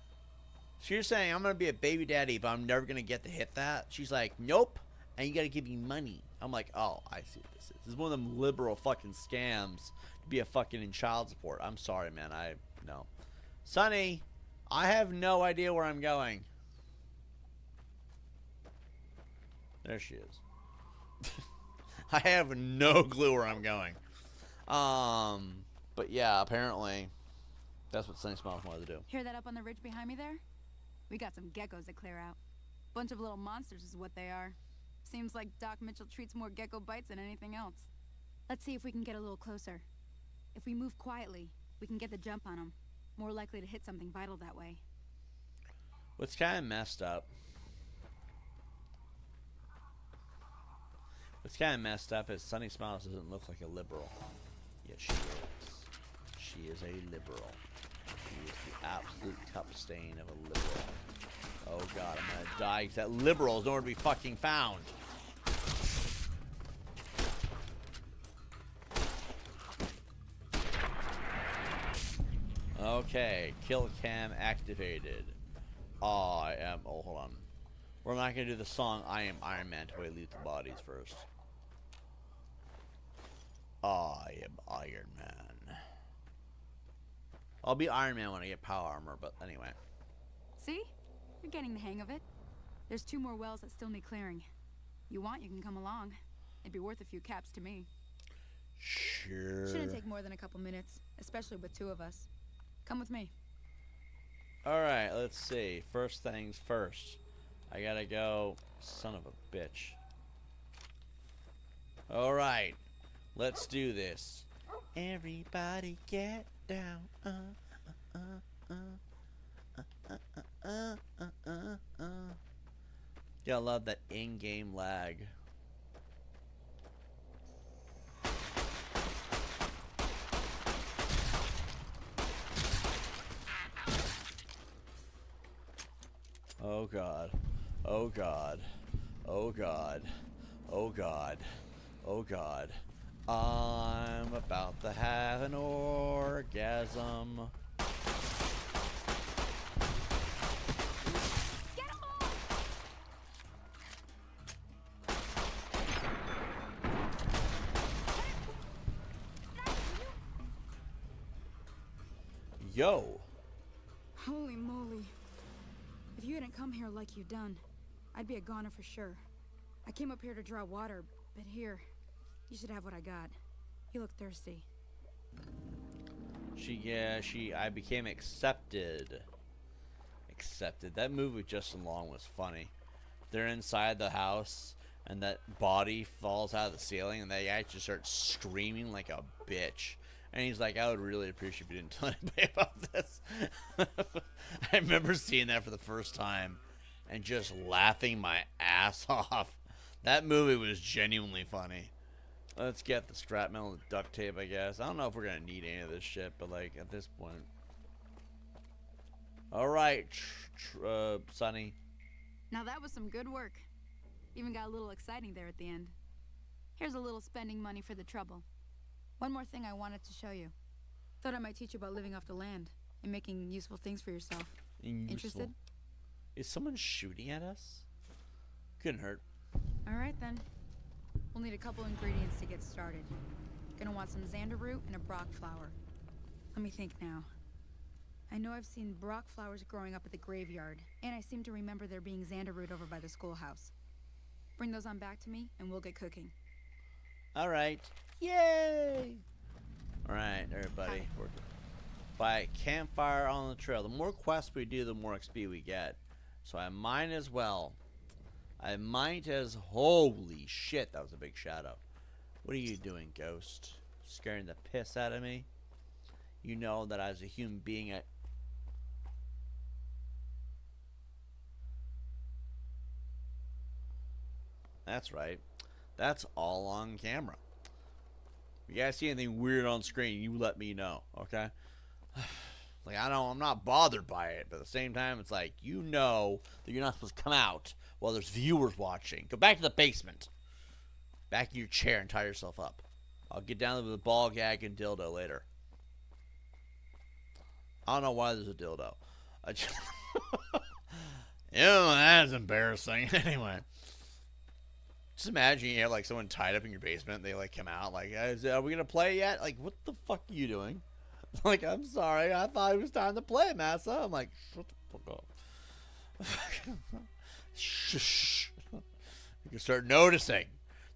so you're saying I'm going to be a baby daddy, but I'm never going to get to hit that? She's like, "Nope, and you got to give me money." I'm like, oh, I see what this is. This is one of them liberal fucking scams to be a fucking in child support. I'm sorry, man. No. Sonny, I have no idea where I'm going. There she is. I have no clue where I'm going. But yeah, apparently That's what Sunny Smiles wanted to do. Hear that up on the ridge behind me there? We got some geckos to clear out. Bunch of little monsters is what they are. Seems like Doc Mitchell treats more gecko bites than anything else. Let's see if we can get a little closer. If we move quietly, we can get the jump on them. More likely to hit something vital that way. What's kind of messed up. What's kind of messed up is Sunny Smiles doesn't look like a liberal. Yet she is. She is a liberal. She is the absolute cup stain of a liberal. Oh god, I'm gonna die because that liberal is nowhere to be fucking found. Okay, kill cam activated. I am. Oh, hold on. We're not gonna do the song "I Am Iron Man" till we loot the bodies first. I am Iron Man. I'll be Iron Man when I get power armor, but anyway. See? You're getting the hang of it. There's 2 more wells that still need clearing. You want, you can come along. It'd be worth a few caps to me. Sure. Shouldn't take more than a couple minutes, especially with 2 of us. Come with me. Alright, let's see. First things first. I gotta go. Son of a bitch. Alright. Let's do this. Everybody get down. Yeah, I love that in-game lag. Oh god. Oh god. Oh god. Oh god. Oh god. I'm about to have an orgasm. Get 'em all! Yo. Holy moly. If you hadn't come here like you've done, I'd be a goner for sure. I came up here to draw water, but here, you should have what I got. You look thirsty. I became accepted. Accepted. That move with Justin Long was funny. They're inside the house, and that body falls out of the ceiling, and that guy just starts screaming like a bitch. And he's like, I would really appreciate if you didn't tell anybody about this. I remember seeing that for the first time and just laughing my ass off. That movie was genuinely funny. Let's get the scrap metal and the duct tape, I guess. I don't know if we're going to need any of this shit, but, like, at this point. Alright, Sonny. Now that was some good work. Even got a little exciting there at the end. Here's a little spending money for the trouble. One more thing I wanted to show you. Thought I might teach you about living off the land and making useful things for yourself. Interested? Is someone shooting at us? Couldn't hurt. Alright then. We'll need a couple ingredients to get started. Gonna want some xander root and a brock flower. Let me think now. I know I've seen brock flowers growing up at the graveyard, and I seem to remember there being xander root over by the schoolhouse. Bring those on back to me, and we'll get cooking. Alright. Yay! Alright, everybody. Hi. We're by campfire on the trail. The more quests we do, the more XP we get. So I might as well. Holy shit, that was a big shadow. What are you doing, ghost? Scaring the piss out of me? You know that as a human being, That's right. That's all on camera. If you guys see anything weird on screen, you let me know, okay? Like, I'm not bothered by it, but at the same time, it's like, you know that you're not supposed to come out while there's viewers watching. Go back to the basement. Back in your chair and tie yourself up. I'll get down with the ball gag and dildo later. I don't know why there's a dildo. I just Ew, that's embarrassing. Anyway. Just imagine you have, like, someone tied up in your basement. They, like, come out, like, are we going to play yet? Like, what the fuck are you doing? Like, I'm sorry. I thought it was time to play, Massa. I'm like, shut the fuck up. Shh. You can start noticing.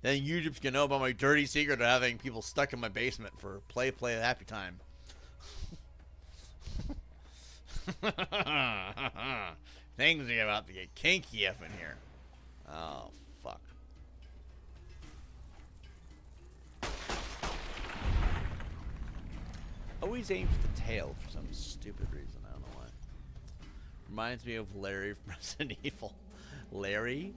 Then YouTube's going to know about my dirty secret of having people stuck in my basement for play happy time. Things are about to get kinky up in here. Oh, fuck. Always aim for the tail for some stupid reason. I don't know why. Reminds me of Larry from Resident Evil. Larry?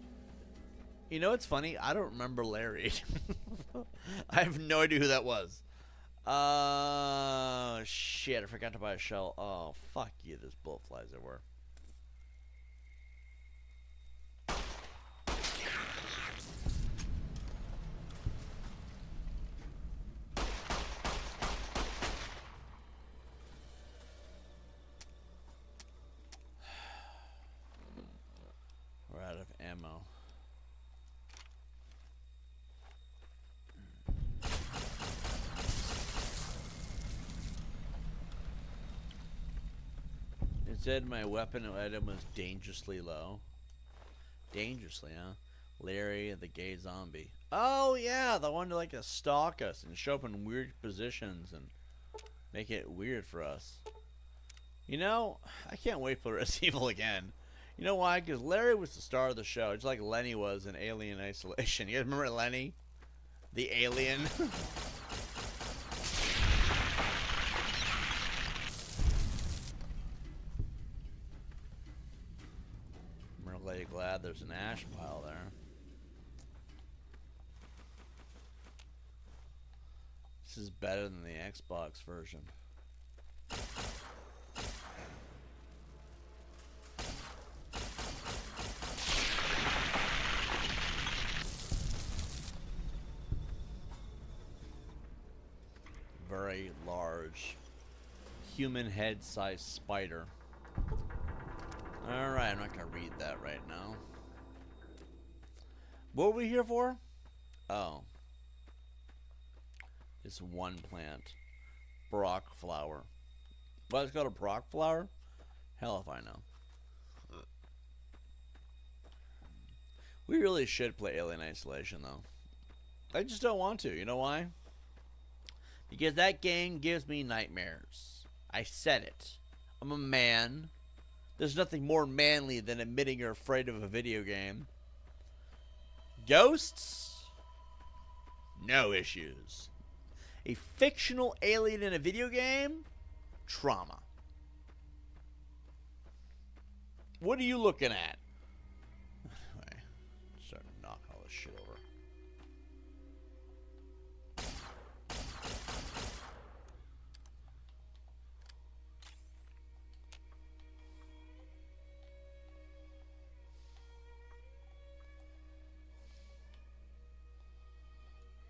You know what's funny? I don't remember Larry. I have no idea who that was. Shit. I forgot to buy a shell. Oh, fuck you. There's bullet flies everywhere. We're out of ammo. It said my weapon item was dangerously low. Dangerously, huh? Larry, the gay zombie. Oh, yeah, the one to, like, stalk us and show up in weird positions and make it weird for us. You know, I can't wait for Resident Evil again. You know why? Because Larry was the star of the show, just like Lenny was in Alien Isolation. You guys remember Lenny? The alien? I'm really glad there's an ash pile there. This is better than the Xbox version. Very large human head sized spider. Alright, I'm not gonna read that right now. What were we here for? Oh. This one plant. Brock flower. Why it's called a Brock flower? Hell if I know. We really should play Alien Isolation though. I just don't want to. You know why? Because that game gives me nightmares. I said it. I'm a man. There's nothing more manly than admitting you're afraid of a video game. Ghosts? No issues. A fictional alien in a video game? Trauma. What are you looking at? Anyway, start to knock all this shit over.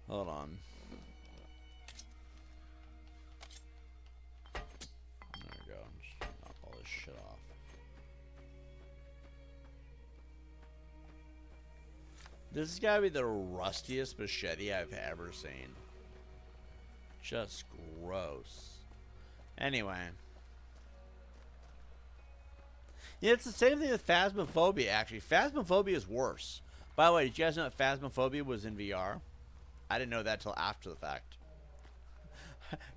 Hold on. There we go. Just knock all this shit off. This has got to be the rustiest machete I've ever seen. Just gross. Anyway. Yeah, it's the same thing with Phasmophobia, actually. Phasmophobia is worse. By the way, did you guys know that Phasmophobia was in VR? I didn't know that till after the fact.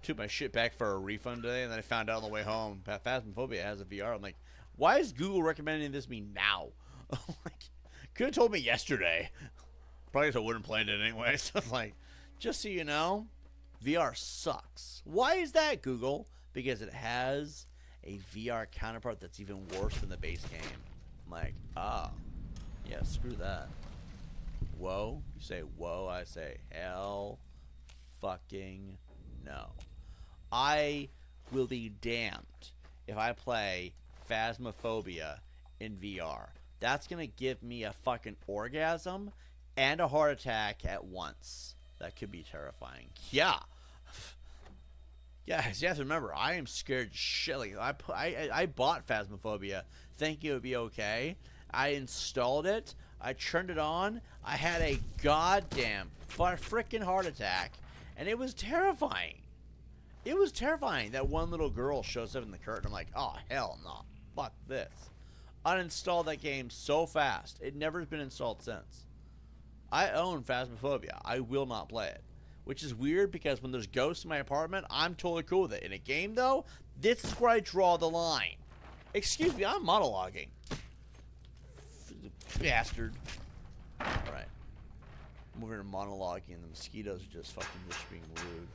Took my shit back for a refund today, and then I found out on the way home Phasmophobia has a VR. I'm like, why is Google recommending this me now? Like, could have told me yesterday. Probably because I wouldn't play it anyway. So it's like, just so you know, VR sucks. Why is that, Google? Because it has a VR counterpart that's even worse than the base game. I'm like, ah, yeah, screw that. Whoa, you say whoa, I say hell fucking no. I will be damned if I play Phasmophobia in VR. That's gonna give me a fucking orgasm and a heart attack at once. That could be terrifying. Yeah. Yeah, you have to remember, I am scared shit. Like, I bought Phasmophobia thinking it would be okay. I installed it. I turned it on. I had a goddamn freaking heart attack, and it was terrifying. It was terrifying. That one little girl shows up in the curtain. I'm like, oh, hell no. Fuck this. Uninstalled that game so fast. It never has been installed since. I own Phasmophobia. I will not play it. Which is weird because when there's ghosts in my apartment, I'm totally cool with it. In a game, though, this is where I draw the line. Excuse me, I'm monologuing. Bastard. Alright. I'm over here monologuing and the mosquitoes are just fucking just being rude.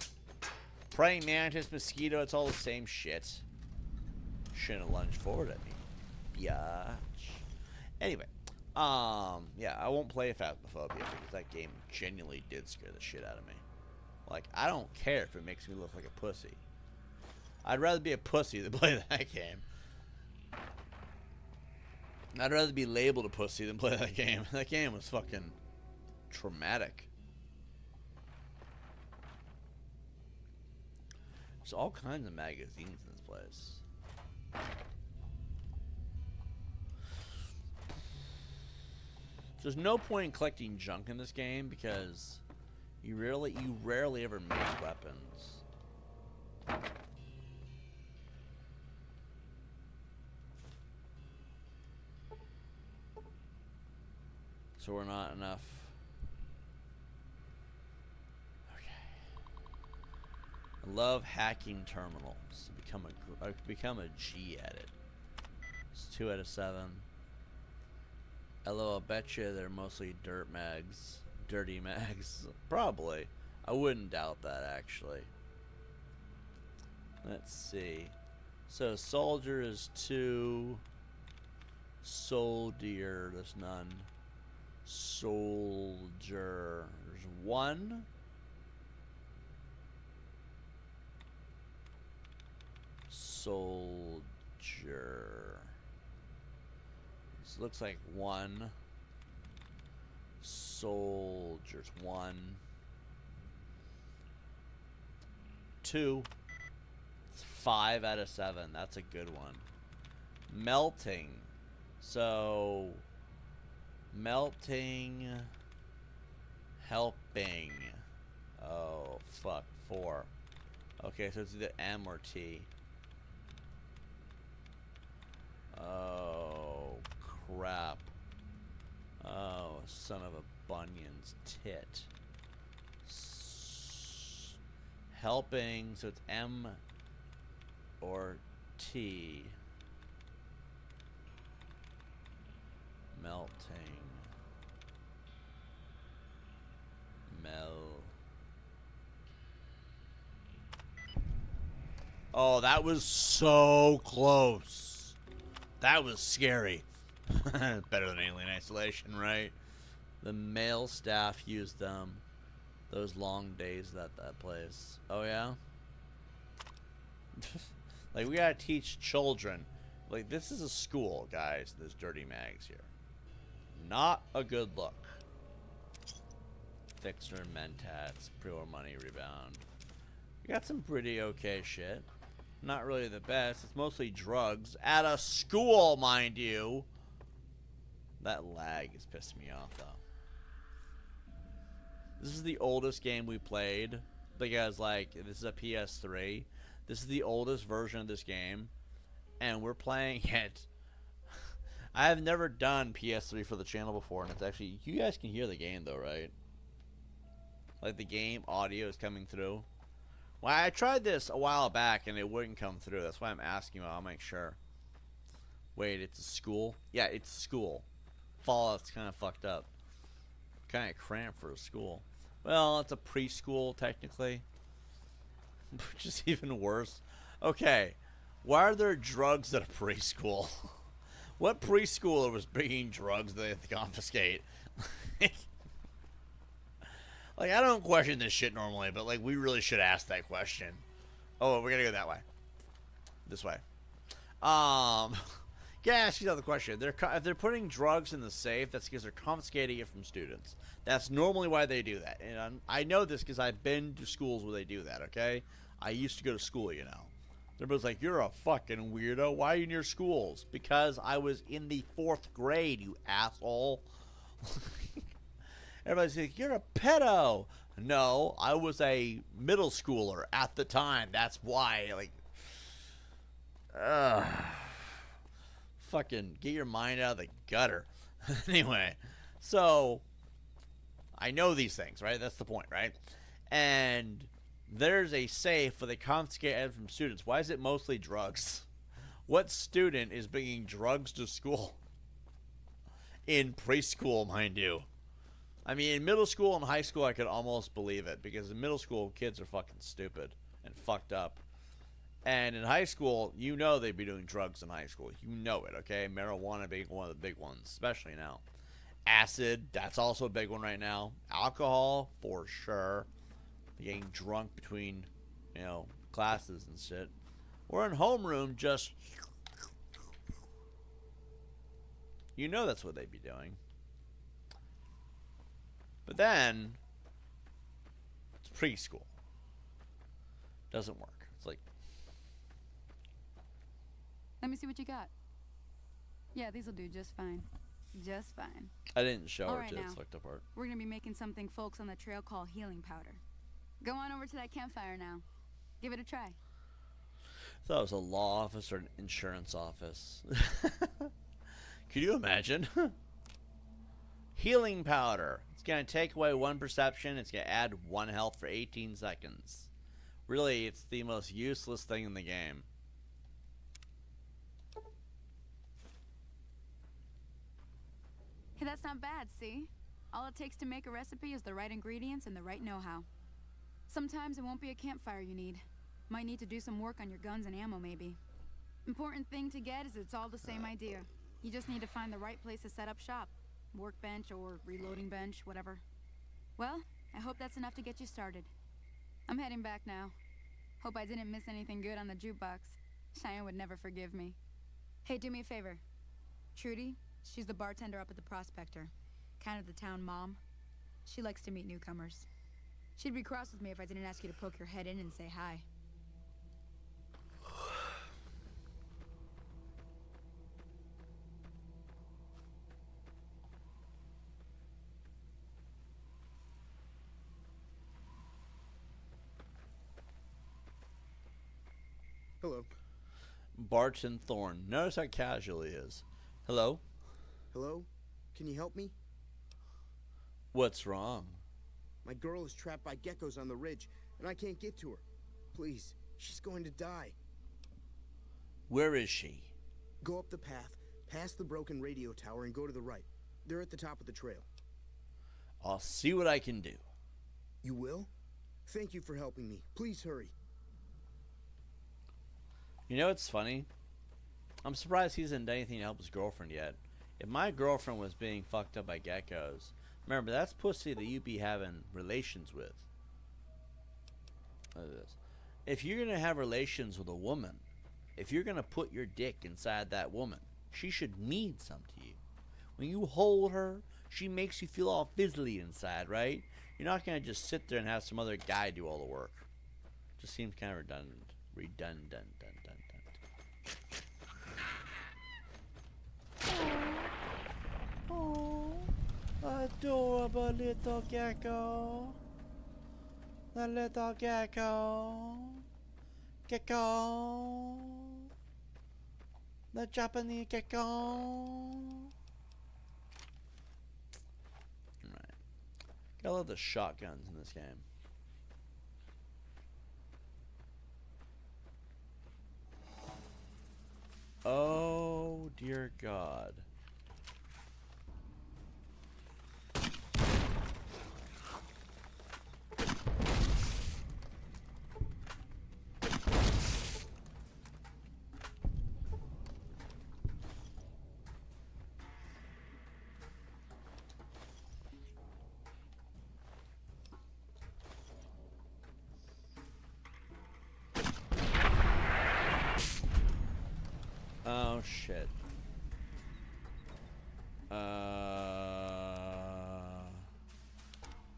Praying mantis, mosquito, it's all the same shit. Shouldn't have lunged forward at me. Biatch. Anyway. Yeah, I won't play Phasmophobia because that game genuinely did scare the shit out of me. Like, I don't care if it makes me look like a pussy. I'd rather be a pussy than play that game. I'd rather be labeled a pussy than play that game. That game was fucking traumatic. There's all kinds of magazines in this place. There's no point in collecting junk in this game because you rarely ever make weapons. So we're not enough. Okay. I love hacking terminals. I become a G at it. It's 2 out of 7. Although I'll bet you they're mostly dirty mags. Probably. I wouldn't doubt that actually. Let's see. So soldier is 2. Soldier, there's none. Soldier, there's 1. Soldier. This looks like 1. Soldiers 1. 2. It's 5 out of 7. That's a good one. Melting. So melting, helping. Oh fuck, 4. Okay, so it's either M or T. Oh crap. Oh, son of a bunion's tit. Helping, so it's M or T. Melting. Oh, that was so close. That was scary. Better than Alien Isolation, right? The male staff used them. Those long days at that place. Oh, yeah? Like, we gotta teach children. Like, this is a school, guys. There's dirty mags here. Not a good look. Fixer, Mentats, pre-war money, rebound. We got some pretty okay shit. Not really the best. It's mostly drugs. At a school, mind you. That lag is pissing me off, though. This is the oldest game we played. Because, like, this is a PS3. This is the oldest version of this game. And we're playing it. I have never done PS3 for the channel before. And it's actually... You guys can hear the game, though, right? Like, the game audio is coming through. Well, I tried this a while back, and it wouldn't come through. That's why I'm asking you. I'll make sure. Wait, it's a school? Yeah, it's a school. Fallout's kind of fucked up. Kind of cramped for a school. Well, it's a preschool, technically. Which is even worse. Okay. Why are there drugs at a preschool? What preschooler was bringing drugs that they have to confiscate? Like, I don't question this shit normally, but, like, we really should ask that question. Oh, we're gonna go that way. This way. Yeah, ask you another question. If they're putting drugs in the safe, that's because they're confiscating it from students. That's normally why they do that. And I know this because I've been to schools where they do that, okay? I used to go to school, you know. Everybody's like, you're a fucking weirdo. Why are you near schools? Because I was in the 4th grade, you asshole. Everybody's like, you're a pedo. No, I was a middle schooler at the time. That's why, like, fucking get your mind out of the gutter. Anyway, so I know these things, right? That's the point, right? And there's a safe where they confiscate it from students. Why is it mostly drugs? What student is bringing drugs to school? In preschool, mind you. I mean, in middle school and high school, I could almost believe it. Because in middle school, kids are fucking stupid and fucked up. And in high school, you know they'd be doing drugs in high school. You know it, okay? Marijuana being one of the big ones, especially now. Acid, that's also a big one right now. Alcohol, for sure. Getting drunk between, classes and shit. Or in homeroom, just... You know that's what they'd be doing. But then, it's preschool. Doesn't work. It's like... Let me see what you got. Yeah, these'll do just fine. Just fine. I didn't show All her right, till it's now. fucked apart. We're gonna be making something folks on the trail call healing powder. Go on over to that campfire now. Give it a try. I thought it was a law office or an insurance office. Could you imagine? Healing powder. It's going to take away 1 perception. It's going to add 1 health for 18 seconds. Really, it's the most useless thing in the game. Hey, that's not bad, see? All it takes to make a recipe is the right ingredients and the right know-how. Sometimes it won't be a campfire you need. Might need to do some work on your guns and ammo, maybe. Important thing to get is it's all the same idea. You just need to find the right place to set up shop. Workbench or reloading bench, whatever. Well, I hope that's enough to get you started. I'm heading back now. Hope I didn't miss anything good on the jukebox. Cheyenne would never forgive me. Hey, do me a favor. Trudy, she's the bartender up at the Prospector. Kind of the town mom. She likes to meet newcomers. She'd be cross with me if I didn't ask you to poke your head in and say hi. Hello. Barton Thorne. Notice how casual he is. Hello? Hello? Can you help me? What's wrong? My girl is trapped by geckos on the ridge, and I can't get to her. Please, she's going to die. Where is she? Go up the path, past the broken radio tower, and go to the right. They're at the top of the trail. I'll see what I can do. You will? Thank you for helping me. Please hurry. You know what's funny? I'm surprised he hasn't done anything to help his girlfriend yet. If my girlfriend was being fucked up by geckos, remember, that's pussy that you'd be having relations with. Look at this. If you're going to have relations with a woman, if you're going to put your dick inside that woman, she should mean something to you. When you hold her, she makes you feel all fizzly inside, right? You're not going to just sit there and have some other guy do all the work. Just seems kind of redundant. Redundant. Oh, adorable little gecko. The little gecko. Gecko. The Japanese gecko. Alright. Gotta love the shotguns in this game. Oh dear God. Oh shit.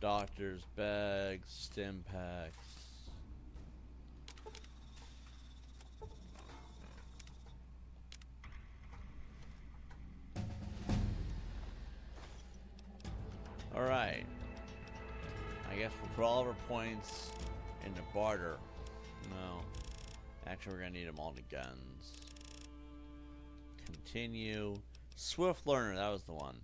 Doctor's bags, stim packs. Alright. I guess we'll put all of our points into barter. No. Actually, we're gonna need them all to guns. Continue. Swift learner, that was the one.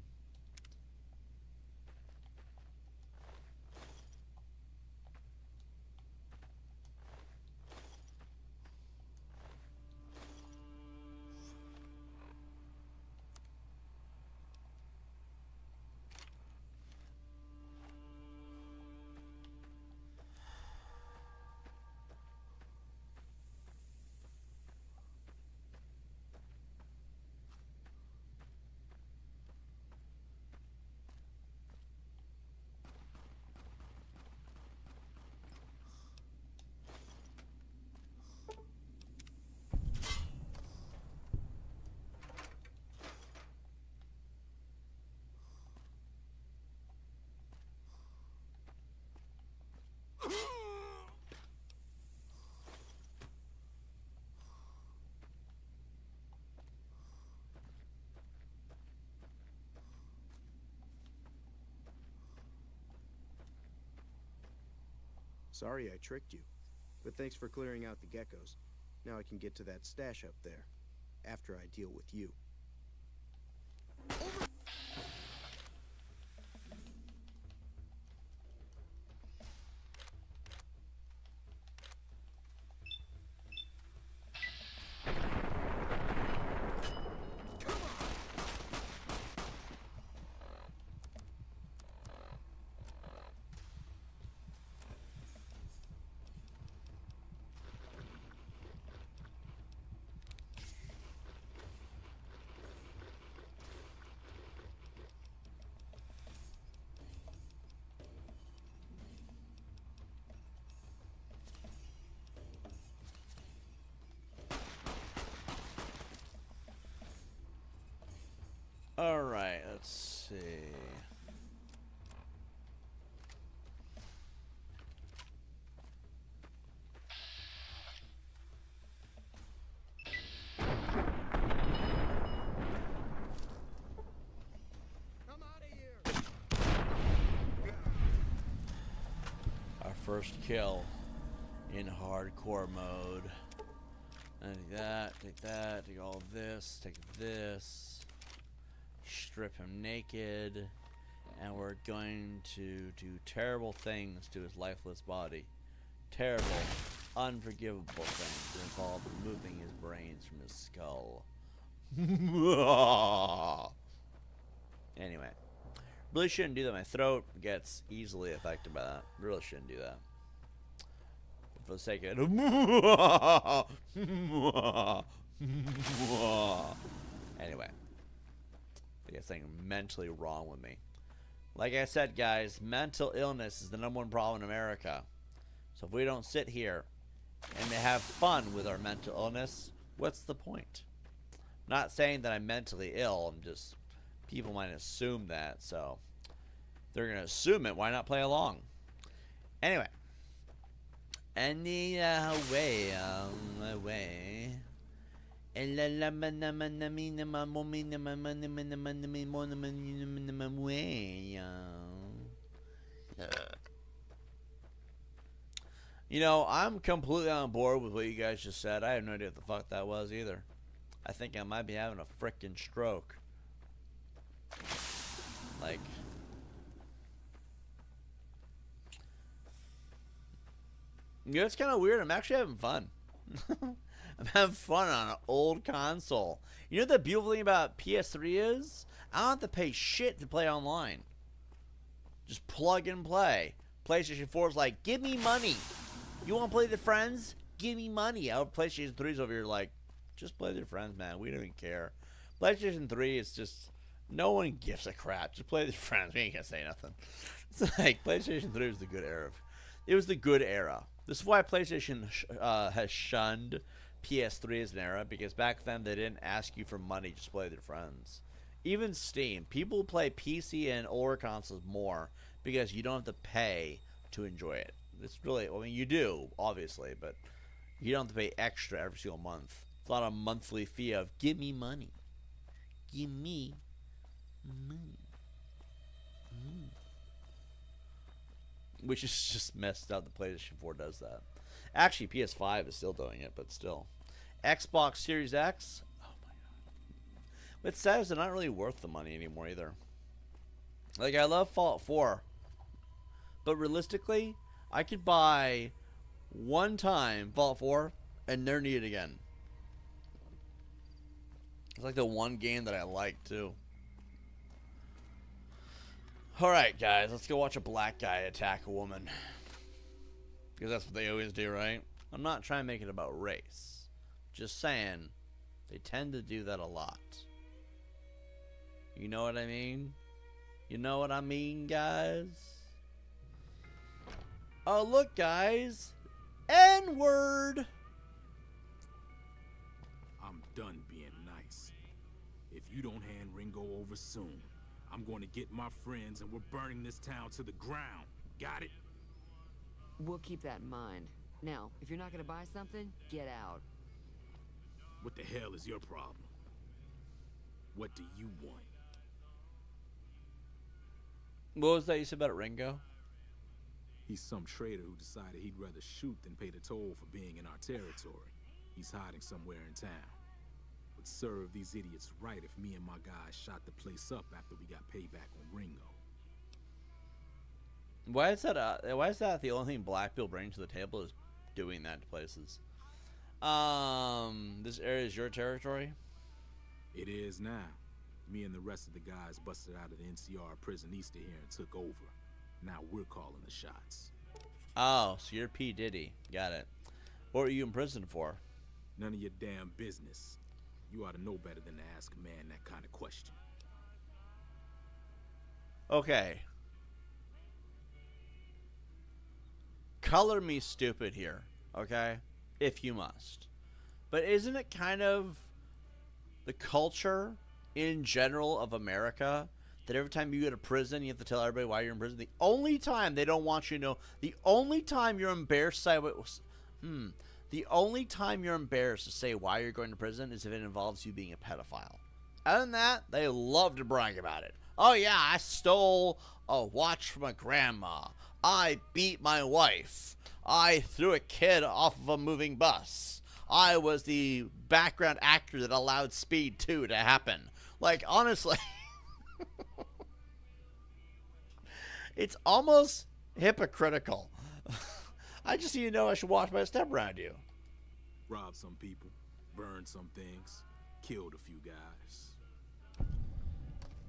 Sorry I tricked you. But thanks for clearing out the geckos. Now I can get to that stash up there. After I deal with you. Alright, let's see. Come out of here! Our first kill in hardcore mode. Take that, take all this, take this. Strip him naked, and we're going to do terrible things to his lifeless body. Terrible, unforgivable things that involve removing his brains from his skull. Anyway, really shouldn't do that. My throat gets easily affected by that. Really shouldn't do that. But for the sake of it. Anyway. I guess something mentally wrong with me. Like I said, guys, mental illness is the #1 problem in America. So if we don't sit here and have fun with our mental illness, what's the point? Not saying that I'm mentally ill. I'm just, people might assume that. So if they're going to assume it, why not play along? Anyway. Anyway. You know, I'm completely on board with what you guys just said. I have no idea what the fuck that was either. I think I might be having a frickin' stroke. Like, you know, it's kind of weird. I'm actually having fun. I'm having fun on an old console. You know what the beautiful thing about PS3 is? I don't have to pay shit to play online. Just plug and play. PlayStation 4 is like, give me money. You want to play with your friends? Give me money. Our PlayStation 3 is over here like, just play with your friends, man. We don't even care. PlayStation 3 is just, no one gives a crap. Just play with your friends. We ain't going to say nothing. It's like, PlayStation 3 was the good era. It was the good era. This is why PlayStation has shunned PS3 as an era, because back then they didn't ask you for money, just play with your friends. Even Steam, people play PC and older consoles more because you don't have to pay to enjoy it. It's really, I mean, you do, obviously, but you don't have to pay extra every single month. It's not a monthly fee of, give me money. Give me money. Which is just messed up. The PlayStation 4 does that. Actually, PS5 is still doing it, but still. Xbox Series X? Oh my god. What's sad is they're not really worth the money anymore either. Like, I love Fallout 4. But realistically, I could buy one time Fallout 4 and never need it again. It's like the one game that I like, too. Alright, guys, let's go watch a black guy attack a woman. Because that's what they always do, right? I'm not trying to make it about race. Just saying, they tend to do that a lot. You know what I mean? You know what I mean, guys? Oh, look, guys. N-word! I'm done being nice. If you don't hand Ringo over soon, I'm going to get my friends and we're burning this town to the ground. Got it? We'll keep that in mind. Now, if you're not gonna buy something, get out. What the hell is your problem? What do you want? What was that you said about Ringo? He's some traitor who decided he'd rather shoot than pay the toll for being in our territory. He's hiding somewhere in town. Would serve these idiots right if me and my guys shot the place up after we got payback on Ringo. Why is that? Why is that the only thing black people bring to the table is doing that to places? This area is your territory. It is now. Me and the rest of the guys busted out of the NCR prison east of here and took over. Now we're calling the shots. Oh, so you're P. Diddy. Got it. What were you in prison for? None of your damn business. You ought to know better than to ask a man that kind of question. Okay. Color me stupid here, okay? If you must. But isn't it kind of the culture in general of America that every time you go to prison, you have to tell everybody why you're in prison? The only time they don't want you to know, the only time you're embarrassed the only time you're embarrassed to say why you're going to prison is if it involves you being a pedophile. Other than that, they love to brag about it. Oh yeah, I stole a watch from a grandma. I beat my wife. I threw a kid off of a moving bus. I was the background actor that allowed Speed 2 to happen. Like, honestly, it's almost hypocritical. I just need to know I should watch my step around you. Robbed some people, burned some things, killed a few guys.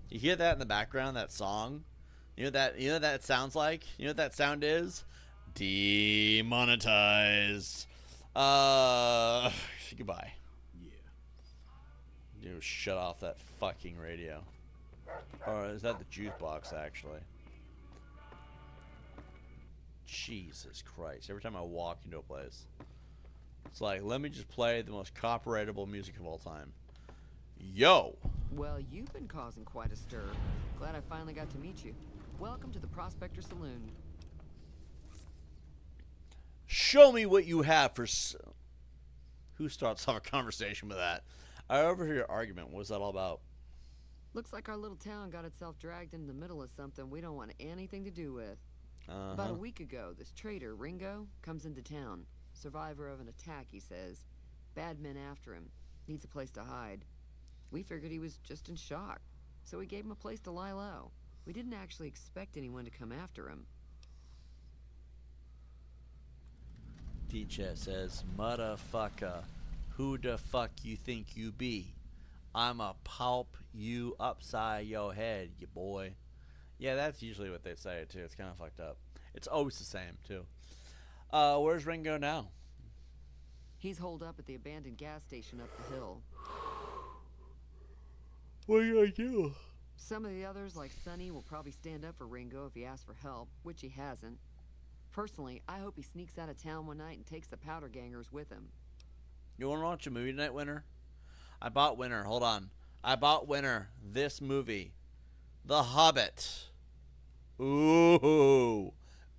You hear that in the background, that song? You know that it sounds like? You know what that sound is? Demonetized. Goodbye. Yeah. You shut off that fucking radio. Or is that the juice box, actually? Jesus Christ. Every time I walk into a place, it's like, let me just play the most copyrightable music of all time. Yo! Well, you've been causing quite a stir. Glad I finally got to meet you. Welcome to the Prospector Saloon. Show me what you have for... Who starts off a conversation with that? I overheard your argument. What was that all about? Looks like our little town got itself dragged into the middle of something we don't want anything to do with. Uh-huh. About a week ago, this traitor, Ringo, comes into town. Survivor of an attack, he says. Bad men after him. Needs a place to hide. We figured he was just in shock, so we gave him a place to lie low. We didn't actually expect anyone to come after him. D-Chat says, motherfucker, who the fuck you think you be? I'ma pop you upside your head, you boy. Yeah, that's usually what they say, too. It's kind of fucked up. It's always the same, too. Where's Ringo now? He's holed up at the abandoned gas station up the hill. What are you gonna do? Some of the others, like Sonny, will probably stand up for Ringo if he asks for help, which he hasn't. Personally, I hope he sneaks out of town one night and takes the powder gangers with him. You wanna watch a movie tonight, Winter? I bought Winter. Hold on. I bought Winter this movie. The Hobbit. Ooh.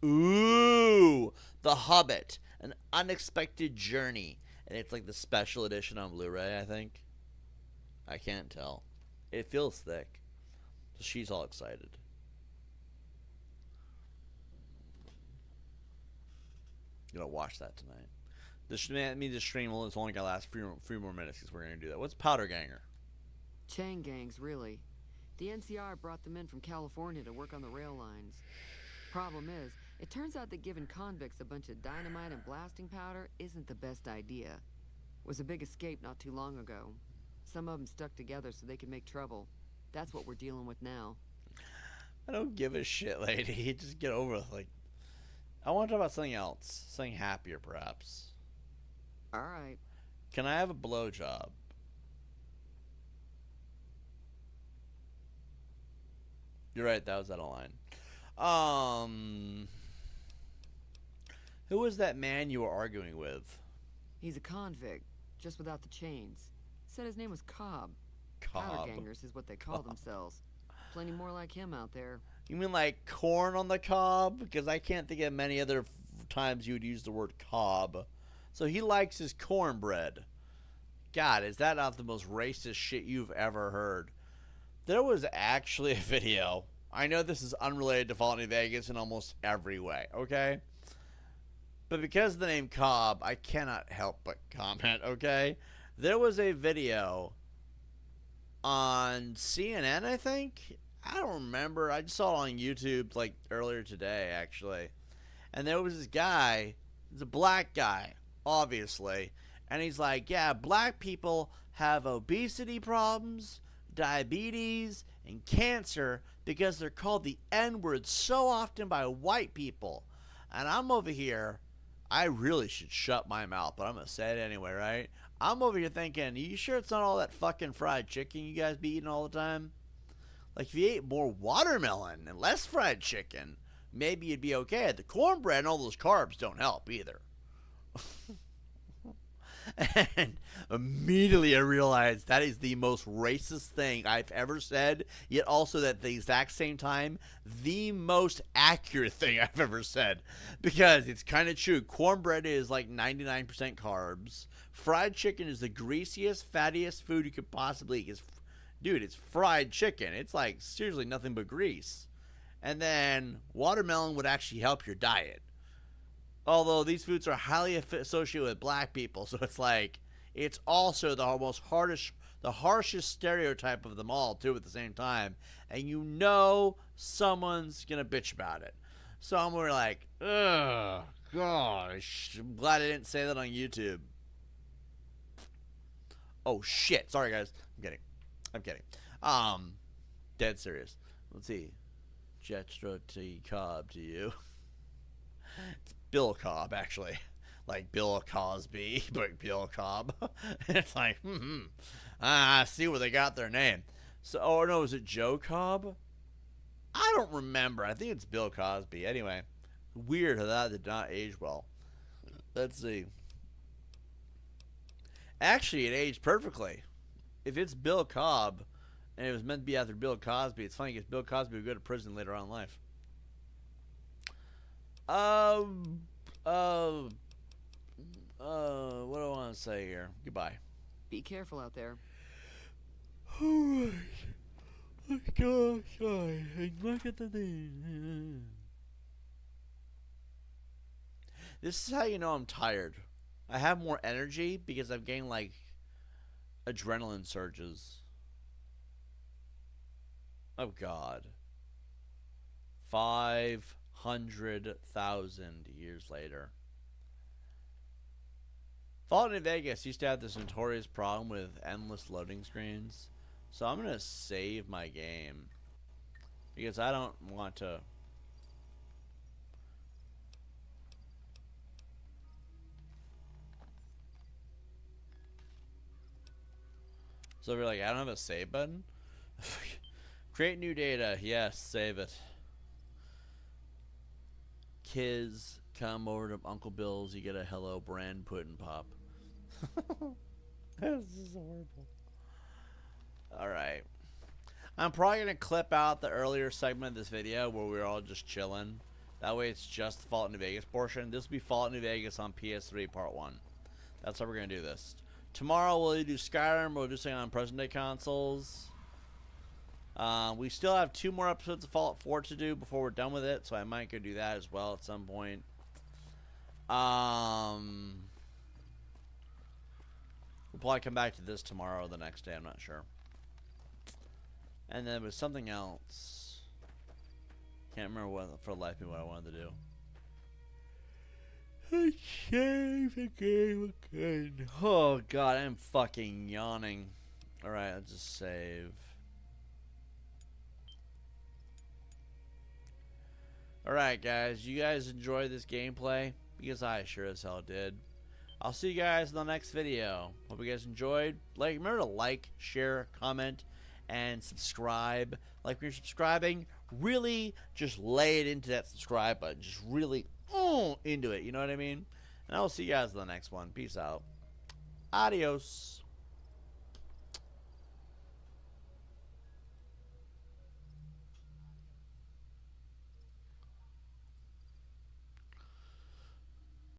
Ooh. The Hobbit. An Unexpected Journey. And it's like the special edition on Blu-ray, I think. I can't tell. It feels thick. So she's all excited. Gonna watch that tonight. The stream will only gonna last three more minutes because we're gonna do that. What's Powder Ganger? Chain gangs, really. The NCR brought them in from California to work on the rail lines. Problem is, it turns out that giving convicts a bunch of dynamite and blasting powder isn't the best idea. Was a big escape not too long ago. Some of them stuck together so they could make trouble. That's what we're dealing with now. I don't give a shit, lady. Just get over it. Like, I want to talk about something else. Something happier, perhaps. Alright. Can I have a blowjob? You're right, that was out of line. Who was that man you were arguing with? He's a convict, just without the chains. Said his name was Cobb. Cobb. Powder gangers is what they call themselves. Plenty more like him out there. You mean like corn on the cob? Because I can't think of many other times you would use the word cob. So he likes his cornbread. God, is that not the most racist shit you've ever heard? There was actually a video I know this is unrelated to Fallout New Vegas in almost every way, okay? But because of the name Cobb, I cannot help but comment, okay? There was a video on CNN, I think? I don't remember. I just saw it on YouTube, like, earlier today, actually. And there was this guy, he's a black guy, obviously. And he's like, yeah, black people have obesity problems, diabetes, and cancer because they're called the N-word so often by white people. And I'm over here, I really should shut my mouth, but I'm going to say it anyway, right? I'm over here thinking, are you sure it's not all that fucking fried chicken you guys be eating all the time? Like, if you ate more watermelon and less fried chicken, maybe you'd be okay. The cornbread and all those carbs don't help either. And immediately I realized that is the most racist thing I've ever said, yet also at the exact same time, the most accurate thing I've ever said. Because it's kind of true. Cornbread is like 99% carbs. Fried chicken is the greasiest, fattiest food you could possibly eat. Dude, it's fried chicken. It's like seriously nothing but grease. And then watermelon would actually help your diet. Although these foods are highly associated with black people, so it's like it's also the harshest stereotype of them all too at the same time, and you know someone's gonna bitch about it. So I'm like, ugh, gosh, I'm glad I didn't say that on YouTube. Oh shit, sorry guys, I'm kidding. Dead serious. Let's see, Jetro T. Cobb to you. It's Bill Cobb, actually. Like Bill Cosby, but Bill Cobb. It's like, I see where they got their name. So, oh no, is it Joe Cobb? I don't remember. I think it's Bill Cosby. Anyway, weird how that did not age well. Let's see. Actually, it aged perfectly. If it's Bill Cobb, and it was meant to be after Bill Cosby, it's funny because Bill Cosby would go to prison later on in life. What do I want to say here? Goodbye. Be careful out there. Alright. Let's go outside and look at the thing. This is how you know I'm tired. I have more energy because I'm getting like adrenaline surges. Oh god. 500,000 years later. Fallout New Vegas used to have this notorious problem with endless loading screens. So I'm going to save my game. Because I don't want to... So we're like, I don't have a save button? Create new data. Yes, save it. Kids, come over to Uncle Bill's. You get a Hello Brand pudding pop. This is horrible. Alright. I'm probably going to clip out the earlier segment of this video where we were all just chilling. That way it's just the Fallout New Vegas portion. This will be Fallout New Vegas on PS3 Part 1. That's how we're going to do this. Tomorrow we'll do Skyrim. We'll do something on present day consoles. We still have 2 more episodes of Fallout 4 to do before we're done with it, so I might go do that as well at some point. We'll probably come back to this tomorrow or the next day, I'm not sure. And then there was something else. Can't remember what for the life of me what I wanted to do. I save the game again. Oh god, I'm fucking yawning. Alright, let's just save. Alright guys, you guys enjoy this gameplay? Because I sure as hell did. I'll see you guys in the next video. Hope you guys enjoyed. Remember to like, share, comment, and subscribe. Like when you're subscribing, really just lay it into that subscribe button. Just really into it, you know what I mean? And I will see you guys in the next one. Peace out. Adios.